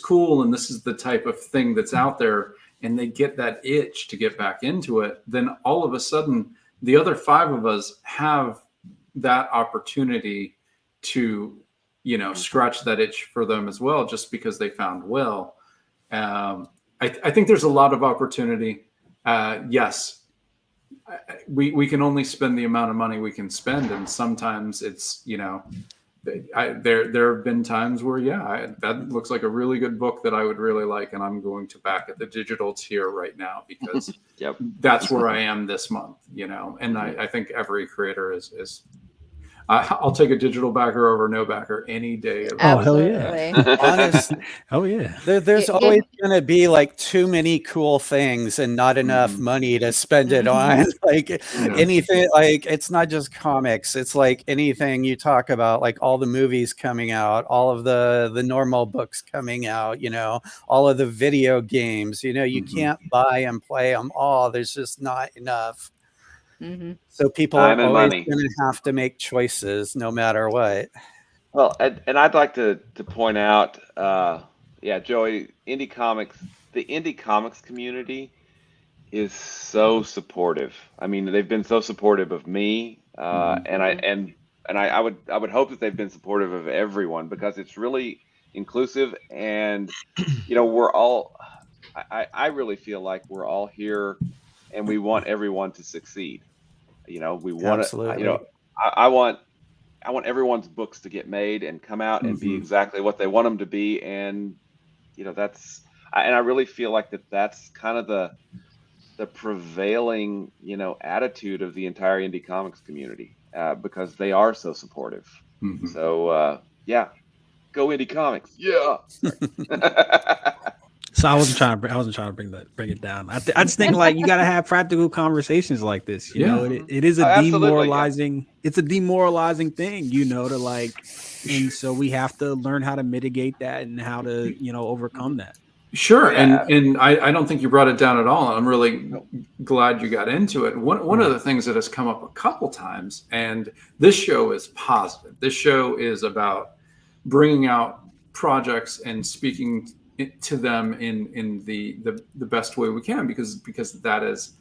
S1: cool, and this is the type of thing that's out there, and they get that itch to get back into it, then all of a sudden the other 5 of us have that opportunity to scratch that itch for them as well, just because they found Will. I think there's a lot of opportunity. Yes, we can only spend the amount of money we can spend, and sometimes it's there have been times where that looks like a really good book that I would really like, and I'm going to back at the digital tier right now because that's where I am this month, and I think every creator is I'll take a digital backer over no backer any day of
S4: Oh, hell yeah.
S3: Absolutely.
S5: Honest,
S4: Oh yeah.
S5: there's
S3: Yeah,
S5: always going to be like too many cool things and not enough
S1: Mhm.
S5: money to spend it on. Like anything, like it's not just comics. It's like anything you talk about, like all the movies coming out, all of the normal books coming out, you know, all of the video games, you know, you
S1: Mhm.
S5: can't buy and play them all. There's just not enough.
S3: hmm
S5: So people
S2: Time
S5: are
S2: and
S5: always
S2: money.
S5: going to have to make choices no matter what.
S2: Well, and I'd like to point out, yeah, Joey, the indie comics community is so supportive. I mean, they've been so supportive of me,
S1: Mhm.
S2: and I would hope that they've been supportive of everyone because it's really inclusive, and you know, we're all. I really feel like we're all here, and we want everyone to succeed. You know, we want to. You
S5: Absolutely.
S2: know, I want everyone's books to get made and come out and be
S1: Mhm.
S2: exactly what they want them to be, and you know, and I really feel like that's kind of the prevailing, you know, attitude of the entire indie comics community, because they are so supportive.
S1: Mhm.
S2: So yeah, go indie comics. Yeah.
S4: So I wasn't trying to bring it down. I just think like you got to have practical conversations like this. You know,
S1: Yeah.
S4: it is a
S2: Absolutely, yeah.
S4: demoralizing. It's a demoralizing thing, you know, to like, and so we have to learn how to mitigate that and how to, you know, overcome that.
S1: Sure,
S2: Yeah.
S1: and I don't think you brought it down at all. I'm really
S2: No.
S1: glad you got into it. One of the things that has come up a couple times, and this show is positive. This show is about bringing out projects and speaking to them in the best way we can, because that is,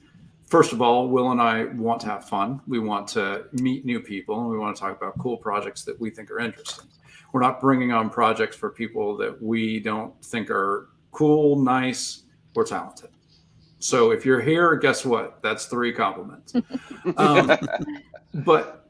S1: first of all, Will and I want to have fun. We want to meet new people, and we want to talk about cool projects that we think are interesting. We're not bringing on projects for people that we don't think are cool, nice, or talented. So if you're here, guess what? That's 3 compliments. But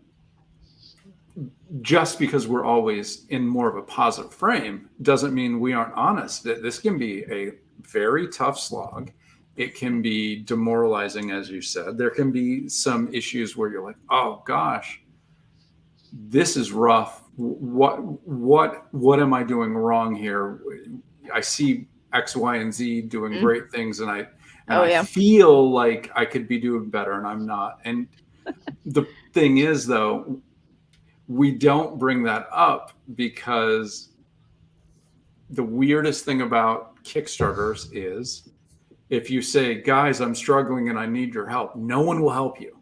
S1: just because we're always in more of a positive frame doesn't mean we aren't honest. This can be a very tough slog. It can be demoralizing, as you said. There can be some issues where you're like, oh gosh, this is rough. What am I doing wrong here? I see X, Y, and Z doing great things, and I feel like I could be doing better, and I'm not. And the thing is, though, we don't bring that up because the weirdest thing about Kickstarters is if you say, guys, I'm struggling and I need your help, no one will help you.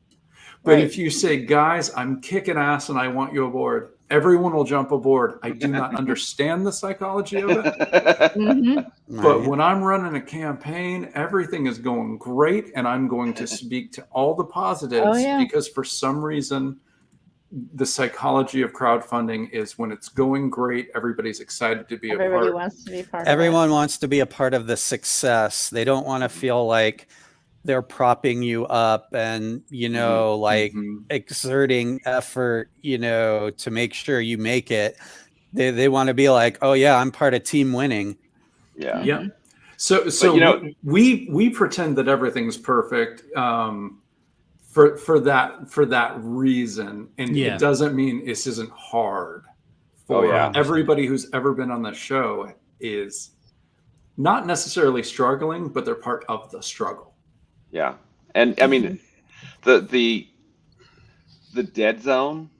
S1: But if you say, guys, I'm kicking ass and I want you aboard, everyone will jump aboard. I do not understand the psychology of it. But when I'm running a campaign, everything is going great, and I'm going to speak to all the positives because for some reason, the psychology of crowdfunding is when it's going great, everybody's excited to be a part.
S3: Everybody wants to be part
S5: Everyone
S3: of it.
S5: wants to be a part of the success. They don't want to feel like they're propping you up and, you know, like exerting effort, you know, to make sure you make it. They want to be like, oh yeah, I'm part of team winning.
S2: Yeah.
S1: Yeah. So
S2: you know,
S1: we pretend that everything's perfect for that reason, and it doesn't mean this isn't hard. For everybody who's ever been on the show is not necessarily struggling, but they're part of the struggle.
S2: Yeah, and I mean, the dead zone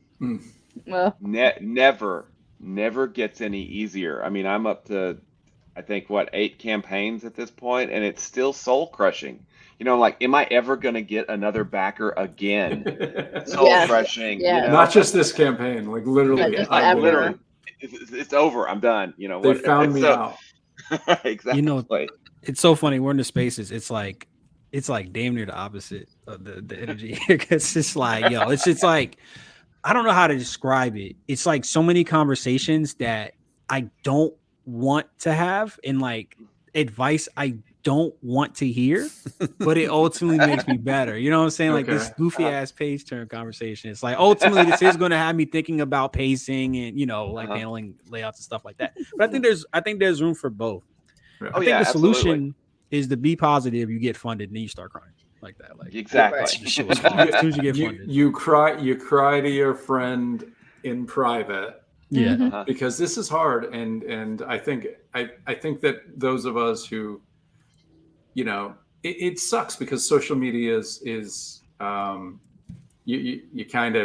S2: never gets any easier. I mean, I'm up to, I think, 8 campaigns at this point, and it's still soul crushing. You know, like, am I ever going to get another backer again? Soul crushing. You know?
S1: Not just this campaign, like literally.
S2: Literally, it's over. I'm done. You know,
S1: they found me out.
S2: Exactly.
S4: You know, it's so funny. We're in the spaces. It's like damn near the opposite of the energy here, because it's like, yo, it's just like, I don't know how to describe it. It's like so many conversations that I don't want to have, and like advice I don't want to hear, but it ultimately makes me better. You know what I'm saying? Like this goofy ass page turn conversation. It's like ultimately this is going to have me thinking about pacing and, you know, like handling layouts and stuff like that. But I think there's room for both. I think the solution is to be positive. You get funded, and then you start crying like that. Like
S2: exactly.
S4: As soon as you get funded,
S1: you cry to your friend in private
S4: Yeah.
S3: Mhm.
S2: Uh-huh.
S1: because this is hard, and I think that those of us who, you know, it sucks because social media is you kind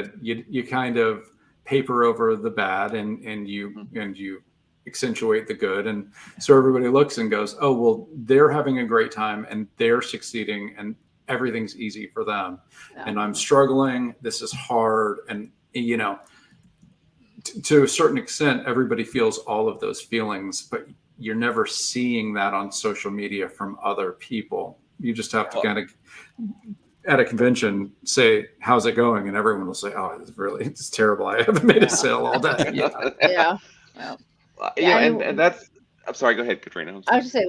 S1: of paper over the bad, and you accentuate the good, and so everybody looks and goes, oh well, they're having a great time and they're succeeding and everything's easy for them,
S3: Yeah.
S1: and I'm struggling, this is hard. And you know, to a certain extent everybody feels all of those feelings, but you're never seeing that on social media from other people. You just have to
S2: Well-
S1: kind of at a convention say, how's it going, and everyone will say, oh, it's terrible, I haven't made a sale all day. Yeah.
S3: Yeah. Yeah.
S2: You know, and that's. I'm sorry. Go ahead, Katrina. I'm
S3: I
S2: sorry.
S3: was just say,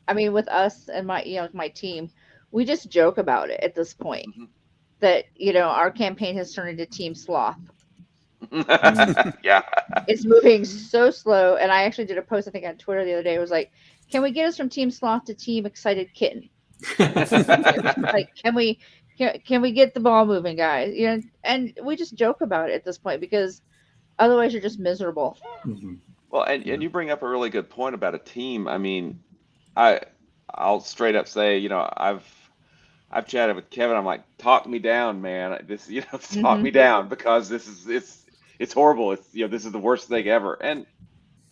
S3: I mean, with us and my team, we just joke about it at this point
S2: Mhm.
S3: that, our campaign has turned into Team Sloth.
S2: Yeah.
S3: It's moving so slow. And I actually did a post, I think, on Twitter the other day. It was like, can we get us from Team Sloth to Team Excited Kitten? Like, can we get the ball moving, guys? And we just joke about it at this point because otherwise you're just miserable.
S1: Mhm.
S2: Well, and you bring up a really good point about a team. I mean, I'll straight up say, I've chatted with Kevin. I'm like, talk me down, man. This, talk me down because it's horrible. This is the worst thing ever. And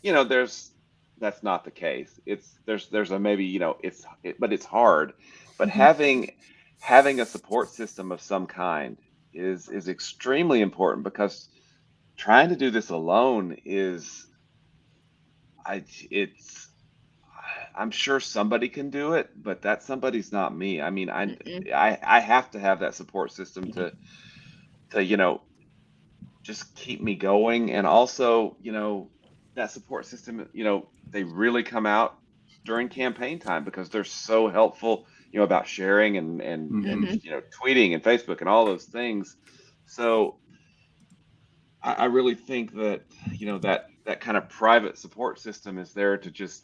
S2: that's not the case. There's a maybe, but it's hard. But having a support system of some kind is extremely important, because trying to do this alone I'm sure somebody can do it, but that somebody's not me. I mean, I have to have that support system to just keep me going. And also, that support system, they really come out during campaign time because they're so helpful, about sharing and tweeting and Facebook and all those things. So I really think that, that kind of private support system is there to just,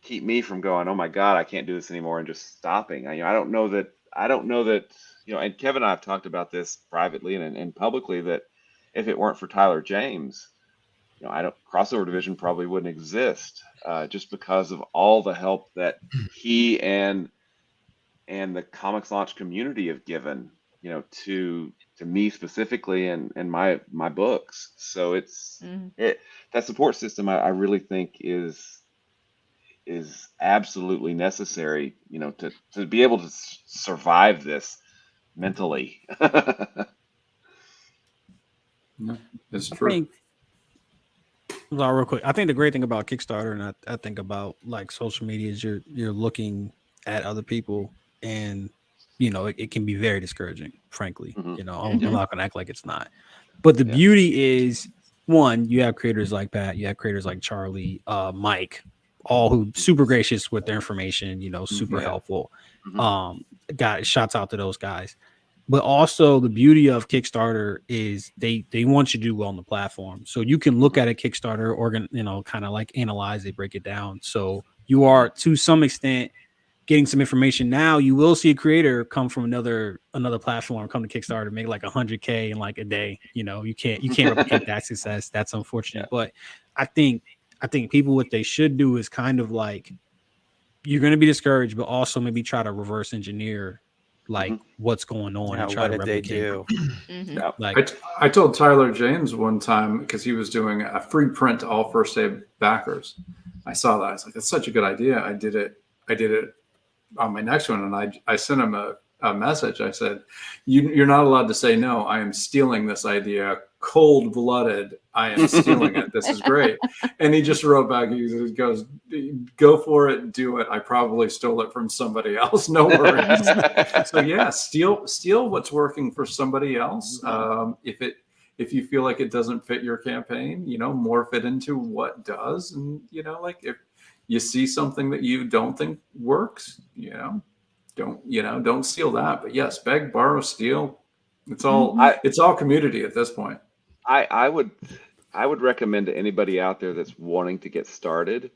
S2: keep me from going, oh my God, I can't do this anymore, and just stopping. I don't know that, and Kevin and I have talked about this privately and publicly, that if it weren't for Tyler James, Crossover Division probably wouldn't exist, just because of all the help that he and the comics launch community have given, to me specifically and my books. So that support system, I really think is absolutely necessary, to be able to survive this mentally.
S1: Yeah, it's
S4: I
S1: true.
S4: think, real quick, I think the great thing about Kickstarter, and I think about like social media, is you're looking at other people, and it can be very discouraging, frankly.
S2: Mhm.
S4: I'm not gonna act like it's not. But the beauty is, one, you have creators like Pat, you have creators like Charlie, Mike, all who super gracious with their information, super
S2: Yeah.
S4: helpful.
S2: Mhm.
S4: Guys, shouts out to those guys. But also the beauty of Kickstarter is they want you to do well on the platform. So you can look at a Kickstarter kind of like analyze it, break it down. So you are, to some extent, getting some information. Now you will see a creator come from another platform, come to Kickstarter, make like 100K in like a day. You can't replicate that success. That's unfortunate.
S2: Yeah.
S4: But I think people, what they should do is kind of like, you're going to be discouraged, but also maybe try to reverse engineer like what's going on and try
S5: what
S4: to
S5: did they
S4: replicate.
S5: do?
S2: Yeah.
S4: Like,
S1: I told Tyler James one time, because he was doing a free print to all first aid backers. I saw that. I was like, that's such a good idea. I did it on my next one, and I sent him a message. I said, you're not allowed to say no. I am stealing this idea, cold-blooded. I am stealing it. This is great. And he just wrote back. He goes, go for it, do it. I probably stole it from somebody else. No worries. So yeah, steal what's working for somebody else. If you feel like it doesn't fit your campaign, morph it into what does. And like, if you see something that you don't think works, don't steal that. But yes, beg, borrow, steal. It's all community at this point.
S2: I would recommend to anybody out there that's wanting to get started,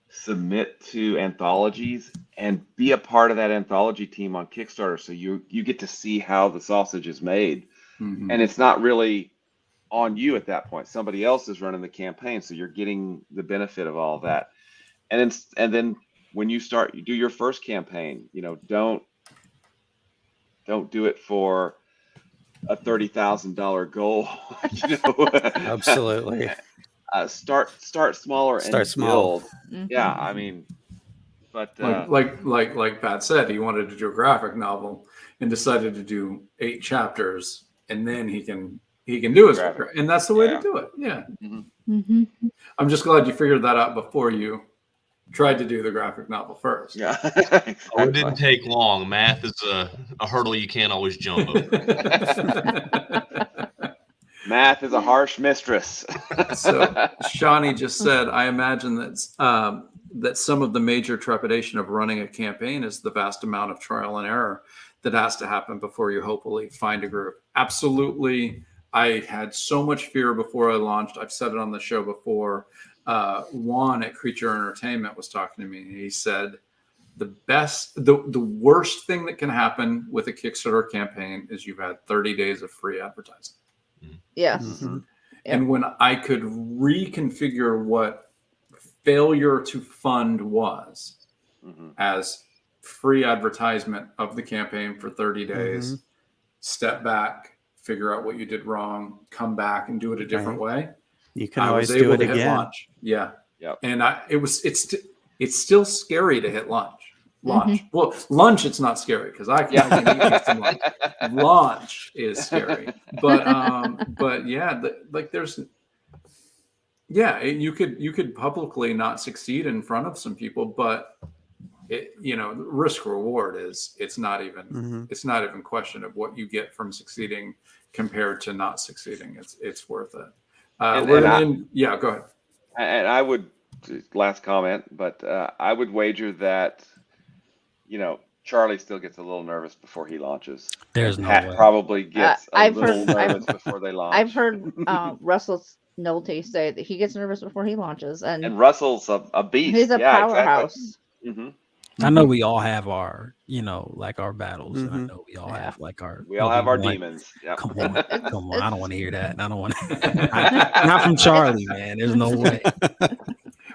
S2: submit to anthologies and be a part of that anthology team on Kickstarter, so you get to see how the sausage is made.
S1: Mhm.
S2: and it's not really on you at that point. Somebody else is running the campaign, so you're getting the benefit of all of that. And then when you do your first campaign, don't do it for a $30,000 goal.
S5: Absolutely.
S2: Start smaller
S5: Start
S2: and
S5: small.
S2: build.
S3: Mhm.
S2: Yeah, I mean, but
S1: Like Pat said, he wanted to do a graphic novel and decided to do 8 chapters, and then he can do his
S2: Graphic.
S1: and that's the way
S2: Yeah.
S1: to do it. Yeah,
S3: Mhm.
S1: I'm just glad you figured that out before you tried to do the graphic novel first.
S2: yeah.
S6: Oh, it didn't take long. Math is a hurdle you can't always jump over.
S2: Math is a harsh mistress.
S1: So Shawnee just said, I imagine that some of the major trepidation of running a campaign is the vast amount of trial and error that has to happen before you hopefully find a group. Absolutely. I had so much fear before I launched. I've said it on the show before. Juan at Creature Entertainment was talking to me, and he said the worst thing that can happen with a Kickstarter campaign is you've had 30 days of free advertising.
S3: Yes.
S5: Mm-hmm.
S1: And when I could reconfigure what failure to fund was as free advertisement of the campaign for 30 days, step back, figure out what you did wrong, come back and do it a different way.
S5: You can
S1: I
S5: always
S1: was
S5: do
S1: able
S5: it
S1: to hit
S5: again.
S1: launch. Yeah.
S2: Yep.
S1: And it's still scary to hit launch. Well, lunch, it's not scary because I can eat some lunch. Launch is scary, but yeah, you could publicly not succeed in front of some people, but risk reward it's not even question of what you get from succeeding compared to not succeeding. It's worth it. Go ahead.
S2: And I would, last comment, but I would wager that Charlie still gets a little nervous before he launches.
S4: There's no
S2: Pat
S4: way.
S2: probably gets a
S3: I've
S2: little
S3: heard-
S2: nervous before they launch.
S3: I've heard Russell Nolte say that he gets nervous before he launches, and
S2: Russell's a beast.
S3: he's a
S2: Yeah,
S3: powerhouse.
S2: Exactly.
S4: I know we all have our, like our battles. And I
S5: Mhm.
S4: know we all have like our.
S2: We all have our
S4: like,
S2: demons. Yep.
S4: Come on. I don't want to hear that. I don't want to. Not from Charlie, man. There's no way.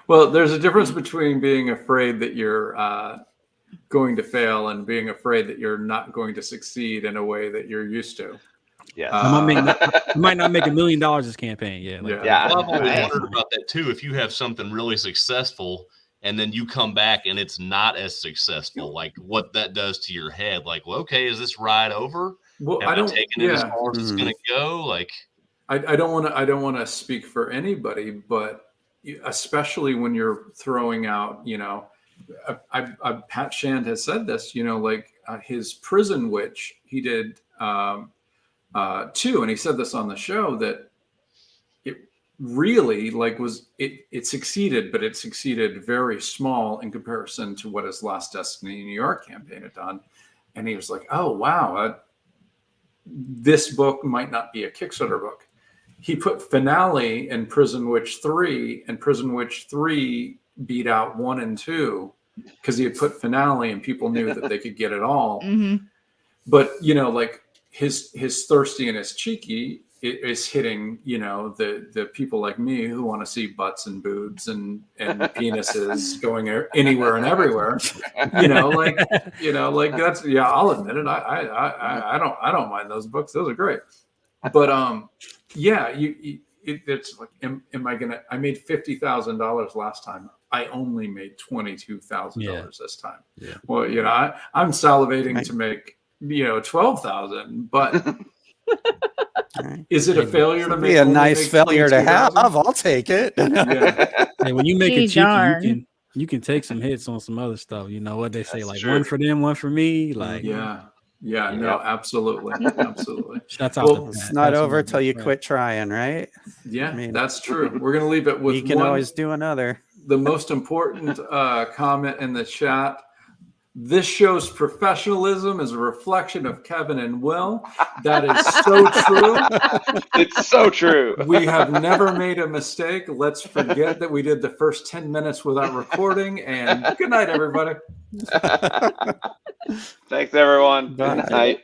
S1: Well, there's a difference between being afraid that you're going to fail and being afraid that you're not going to succeed in a way that you're used to.
S2: Yes.
S4: I might not make $1 million this campaign. Yeah.
S2: Yeah.
S6: Well, I've always
S2: Right.
S6: wondered about that too. If you have something really successful and then you come back and it's not as successful, like what that does to your head. Like, well, okay, is this ride over?
S1: Well,
S6: Have I taken it as far as it's going to go? Like,
S1: I don't want to speak for anybody, but especially when you're throwing out, Pat Shand has said this, his Prison Witch, he did 2, and he said this on the show that it really it succeeded, but it succeeded very small in comparison to what his Last Destiny New York campaign had done. And he was like, oh, wow, this book might not be a Kickstarter book. He put Finale in Prison Witch 3, and Prison Witch 3 beat out 1 and 2 because he had put Finale and people knew that they could get it all.
S3: Mm-hmm.
S1: But, his Thirsty and his Cheeky is hitting, the people like me who want to see butts and boobs and penises going anywhere and everywhere. That's, I'll admit it. I don't mind those books. Those are great. But it's like, am I gonna? I made $50,000 last time. I only made $22,000 this time.
S4: Yeah.
S1: Well, I'm salivating to make 12,000, but is it a failure to make?
S5: Be a
S1: only
S5: nice
S1: make
S5: failure to have.
S1: 22,000?
S5: I'll take it.
S1: Yeah.
S4: Hey, when you make
S3: Gee,
S4: a cheeky,
S3: darn.
S4: you can take some hits on some other stuff. You know what they say,
S2: That's
S4: like
S2: true.
S4: one for them, one for me. Like,
S1: No, absolutely.
S4: shouts out
S1: Well,
S4: to
S5: It's
S4: Pat.
S5: not
S4: That's
S5: over
S4: my
S5: till you
S4: friend.
S5: quit trying, right?
S1: Yeah,
S5: I mean,
S1: that's true. We're going to leave it with
S5: You can
S1: one,
S5: always do another.
S1: the most important comment in the chat. This show's professionalism is a reflection of Kevin and Will. That is so true.
S2: It's so true.
S1: We have never made a mistake. Let's forget that we did the first 10 minutes without recording. And good night, everybody.
S2: Thanks, everyone.
S5: Bye.
S2: Good night.